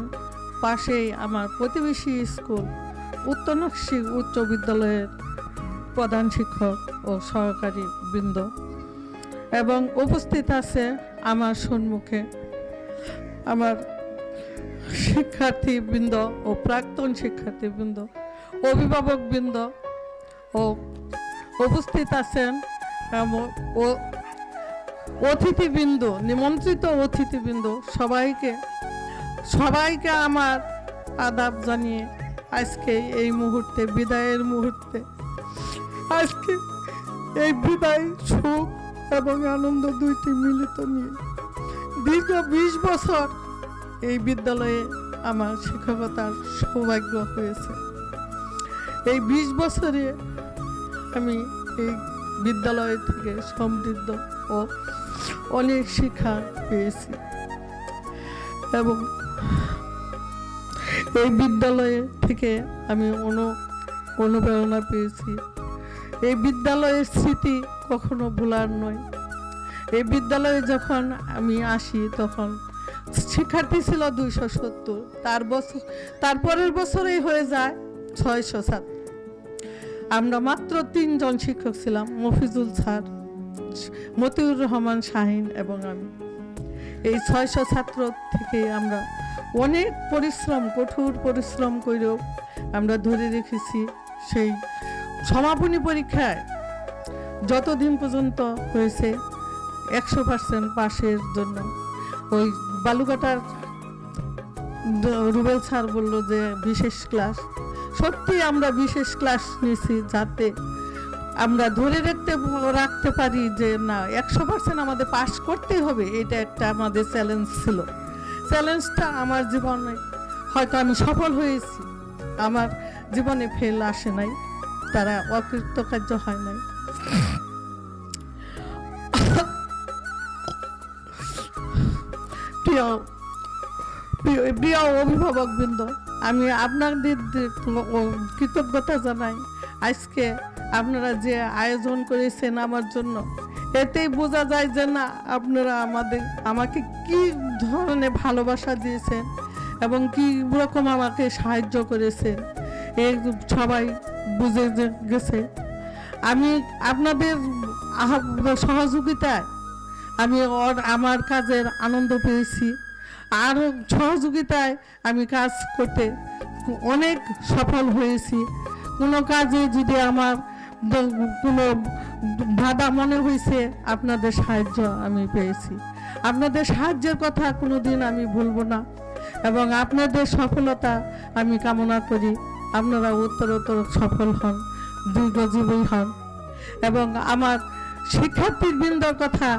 পাশেই আমার প্রতিবেশী স্কুল উত্তর নকশী উচ্চ বিদ্যালয়ের প্রধান শিক্ষক ও সহকারী বৃন্দ, এবং উপস্থিত আছে আমার সম্মুখে আমার শিক্ষার্থীবৃন্দ ও প্রাক্তন শিক্ষার্থীবৃন্দ, অভিভাবকবৃন্দ, ও উপস্থিত আছেন ও অতিথিবৃন্দ, নিমন্ত্রিত অতিথিবৃন্দ, সবাইকে আমার আদাব জানিয়ে আজকে এই মুহূর্তে, বিদায়ের মুহূর্তে, আজকে এই বিদায় সুখ এবং আনন্দ দুইটি মিলিত নিয়ে দীর্ঘ 20 বছর এই বিদ্যালয়ে আমার শিক্ষকতার সৌভাগ্য হয়েছে। এই 20 বছরে আমি এই বিদ্যালয় থেকে সমৃদ্ধ ও অনেক শিক্ষা পেয়েছি, এবং এই বিদ্যালয়ে থেকে আমি অনুপ্রেরণা পেয়েছি। এই বিদ্যালয়ের স্মৃতি কখনো ভোলার নয়। এই বিদ্যালয়ে যখন আমি আসি তখন শিক্ষার্থী ছিল 270, তারপরের বছরেই হয়ে যায় 607। আমরা মাত্র 3 জন শিক্ষক ছিলাম, মফিজুল স্যার, মতিউর রহমান শাহিন এবং আমি। এই 600 ছাত্র থেকে আমরা অনেক পরিশ্রম, কঠোর পরিশ্রম করেও আমরা ধরে রেখেছি সেই সমাপনী পরীক্ষায় যতদিন পর্যন্ত হয়েছে 100% পাশের জন্য। ওই বালুঘাটার রুবেল স্যার বলল যে বিশেষ ক্লাস, সত্যি আমরা বিশেষ ক্লাস নিয়েছি যাতে আমরা ধরে রাখতে পারি যে না 100% আমাদের পাস করতেই হবে। এটা একটা আমাদের চ্যালেঞ্জ ছিল। চ্যালেঞ্জটা আমার জীবনে হয়তো আমি সফল হয়েছি, আমার জীবনে ফেল আসে নাই, তারা অকৃতকার্য হয় নাই। প্রিয় অভিভাবকবৃন্দ, আমি আপনাদের কৃতজ্ঞতা জানাই। আজকে আপনারা যে আয়োজন করেছেন আমার জন্য, এতেই বোঝা যায় যে না আপনারা আমাকে কি ধরনের ভালোবাসা দিয়েছেন এবং কি রকম আমাকে সাহায্য করেছেন, এই সবাই বুঝে গেছে। আমি আপনাদের সহযোগিতায় আমি আমার কাজের আনন্দ পেয়েছি, আর সহযোগিতায় আমি কাজ করতে অনেক সফল হয়েছি। কোনো কাজে যদি আমার কোনো বাধা মনে হয়েছে, আপনাদের সাহায্য আমি পেয়েছি। আপনাদের সাহায্যের কথা কোনো দিন আমি ভুলব না, এবং আপনাদের সফলতা আমি কামনা করি। আপনারা উত্তরোত্তর সফল হন, দীর্ঘজীবী হন, এবং আমার শিক্ষার্থীবৃন্দর কথা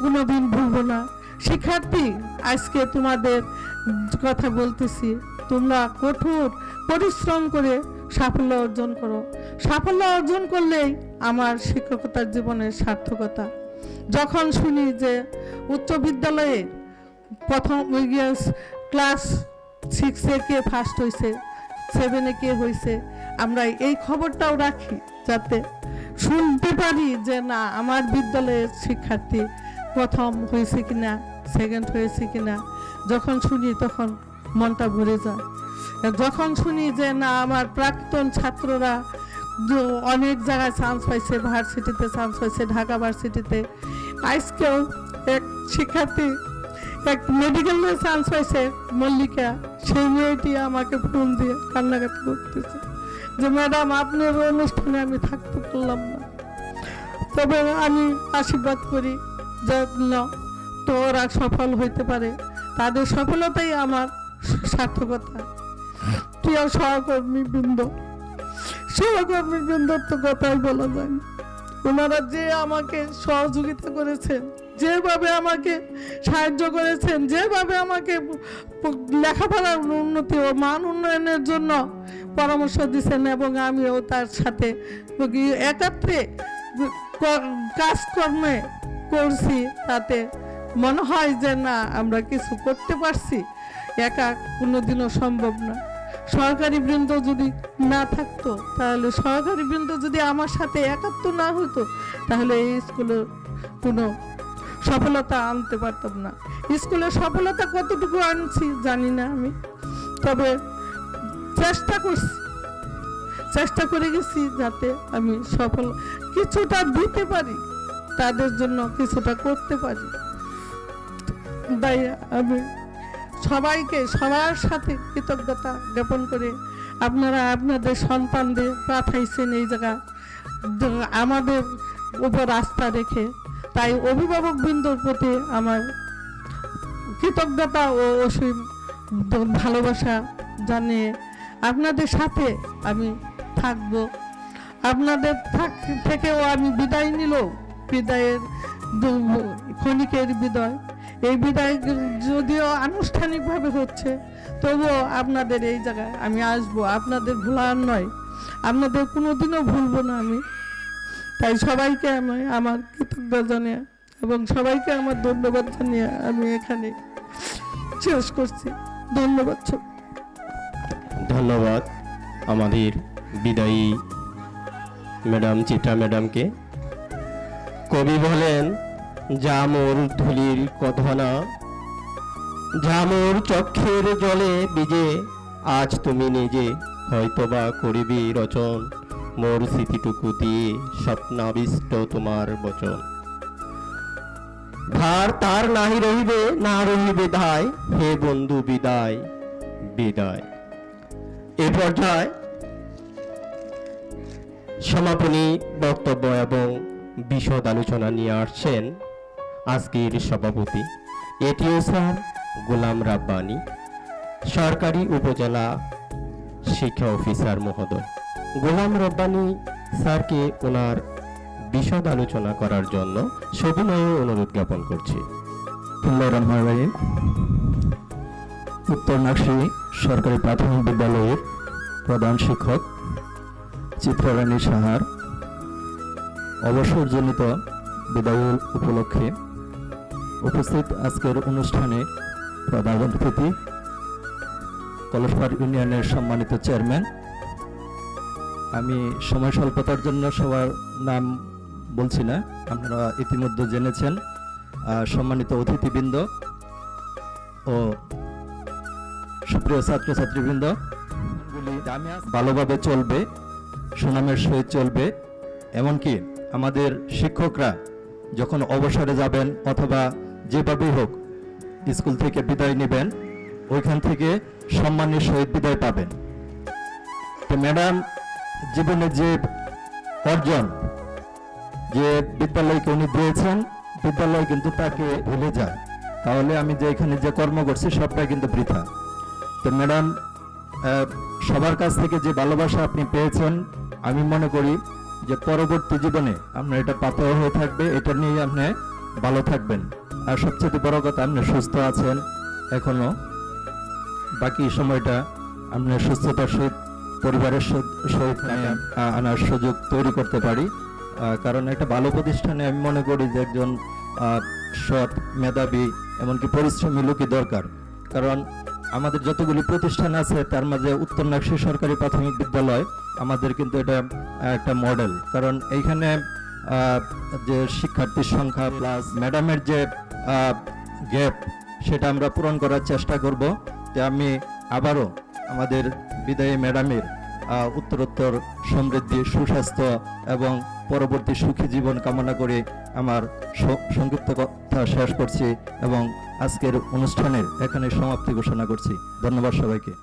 কোনো দিন ভুলব না। শিক্ষার্থী, আজকে তোমাদের কথা বলতেছি, তোমরা কঠোর পরিশ্রম করে সাফল্য অর্জন করো। সাফল্য অর্জন করলেই আমার শিক্ষকতার জীবনের সার্থকতা। যখন শুনি যে উচ্চ বিদ্যালয়ে প্রথম ক্লাস 6-এ কে ফার্স্ট হয়েছে, 7-এ কে হয়েছে, আমরা এই খবরটাও রাখি যাতে শুনতে পারি যে না আমার বিদ্যালয়ের শিক্ষার্থী প্রথম হয়েছে কিনা, সেকেন্ড হয়েছে কিনা। যখন শুনি তখন মনটা ভরে যায়। যখন শুনি যে না আমার প্রাক্তন ছাত্ররা অনেক জায়গায় চান্স পাইছে, ভার্সিটিতে চান্স পাইছে, ঢাকা ভার্সিটিতে, আজকেও এক শিক্ষার্থী এক মেডিকেলে চান্স পাইছে, মল্লিকা, সেই মেয়েটি আমাকে ফোন দিয়ে কান্নাকাটি করতেছে। যে ম্যাডাম আপনার অনুষ্ঠানে আমি থাকতে পারলাম না, তবে আমি আশীর্বাদ করি যেন তোরা সফল হইতে পারে, তাদের সফলতাই আমার সার্থকতা। প্রিয় সহকর্মীবৃন্দ তো কথাই বলা যায় না। ওনারা যে আমাকে সহযোগিতা করেছেন, যেভাবে আমাকে সাহায্য করেছেন, যেভাবে আমাকে লেখাপড়ার উন্নতি ও মান উন্নয়নের জন্য পরামর্শ দিচ্ছেন, এবং আমিও তার সাথে একাত্রে কাজকর্মে করছি, তাতে মনে হয় যে না আমরা কিছু করতে পারছি। একা কোনোদিনও সম্ভব না। সহকারী বৃন্দ যদি না থাকতো, তাহলে সহকারী বৃন্দ যদি আমার সাথে একাত্ম না হতো, তাহলে এই স্কুলের কোনো সফলতা আনতে পারতাম না। স্কুলের সফলতা কতটুকু আনছি জানি না আমি, তবে চেষ্টা করে গেছি যাতে আমি সফল কিছুটা দিতে পারি, তাদের জন্য কিছুটা করতে পারি। তাই আমি সবাইকে সবার সাথে কৃতজ্ঞতা জ্ঞাপন করে, আপনারা আপনাদের সন্তানদের পাঠাইছেন এই জায়গা আমাদের উপর আস্থা রেখে, তাই অভিভাবক বৃন্দর প্রতি আমার কৃতজ্ঞতা ও অসীম ভালোবাসা জানিয়ে আপনাদের সাথে আমি থাকবো। আপনাদের থেকেও আমি বিদায় নিল, বিদায়ের ক্ষণিকের বিদায়। এই বিদায় যদিও আনুষ্ঠানিকভাবে হচ্ছে, তবুও আপনাদের এই জায়গায় আমি আসবো, আপনাদের ভোলার নয়, আপনাদের কোনোদিনও ভুলবো না আমি। তাই সবাইকে আমি আমার কৃতজ্ঞতা জানিয়ে এবং সবাইকে আমার ধন্যবাদ জানিয়ে আমি এখানে শেষ করছি। ধন্যবাদ। ধন্যবাদ আমাদের বিদায়ী ম্যাডাম চিত্রা ম্যাডামকে। কবি বলেন, জামুর ধুলির কথনা, জামুর চক্ষের জলে বিজে, আজ তুমি নিজে হয়তোবা করিবি রচন, মোর স্মৃতিটুকু দিয়ে স্বপ্নাবিষ্ট তোমার বচন। ভার তার নাহি রহিবে, না রহিবে ধায়, হে বন্ধু বিদায় বিদায়। এ পর্যায়ে সমাপনী বক্তব্য এবং বিশদ আলোচনা নিয়ে আসছেন আজকের সভাপতি এটিও স্যার গোলাম রাব্বানি, সরকারি উপজেলা শিক্ষা অফিসার মহোদয়। গোলাম রাব্বানি স্যারকে ওনার বিশদ আলোচনা করার জন্য সবিনয়ে অনুরোধ জ্ঞাপন করছি। উত্তর নাকশি সরকারি প্রাথমিক বিদ্যালয়ের প্রধান শিক্ষক চিত্রারানী সাহার অবসরজনিত বিদায় উপলক্ষে উপস্থিত আজকের অনুষ্ঠানে প্রধান অতিথি কলসপাড় ইউনিয়নের সম্মানিত চেয়ারম্যান। আমি সময় স্বল্পতার জন্য সবার নাম বলছি না, আপনারা ইতিমধ্যে জেনেছেন। সম্মানিত অতিথিবৃন্দ ও সুপ্রিয় ছাত্রছাত্রীবৃন্দ, ভালোভাবে চলবে, সুনামের সহিত চলবে। এমনকি আমাদের শিক্ষকরা যখন অবসরে যাবেন অথবা যেভাবেই হোক স্কুল থেকে বিদায় নেবেন, ওইখান থেকে সম্মানের সহিত বিদায় পাবেন। তো ম্যাডাম জীবনে যে অর্জন, যে বিদ্যালয়কে উনি দিয়েছেন, বিদ্যালয় কিন্তু তাকে ভুলে যায়, তাহলে আমি যে এখানে যে কর্ম করছি সবটাই কিন্তু বৃথা। তো ম্যাডাম সবার কাছ থেকে যে ভালোবাসা আপনি পেয়েছেন, আমি মনে করি যে পরবর্তী জীবনে আপনার এটা পাথর হয়ে থাকবে, এটা নিয়ে আপনি ভালো থাকবেন। আর সবচেয়ে বড় কথা, আপনি সুস্থ আছেন এখনো, বাকি সময়টা আপনার সুস্থতার সহিত পরিবারের সহিত আনার সুযোগ তৈরি করতে পারি। কারণ একটা ভালো প্রতিষ্ঠানে আমি মনে করি যে একজন সৎ, মেধাবী, এমনকি পরিশ্রমী লোকই দরকার। কারণ আমাদের যতগুলি প্রতিষ্ঠান আছে তার মাঝে উত্তর নাকশি সরকারি প্রাথমিক বিদ্যালয় আমাদের কিন্তু এটা একটা মডেল। কারণ এইখানে যে শিক্ষার্থীর সংখ্যা প্লাস ম্যাডামের যে গ্যাপ, সেটা আমরা পূরণ করার চেষ্টা করব। যে আমি আবারও আমাদের বিদায়ী ম্যাডামের উত্তরোত্তর সমৃদ্ধি, সুস্বাস্থ্য এবং পরবর্তী সুখী জীবন কামনা করে আমার সংক্ষিপ্ত কথা শেষ করছি এবং আজকের অনুষ্ঠানের এখানে সমাপ্তি ঘোষণা করছি। ধন্যবাদ সবাইকে।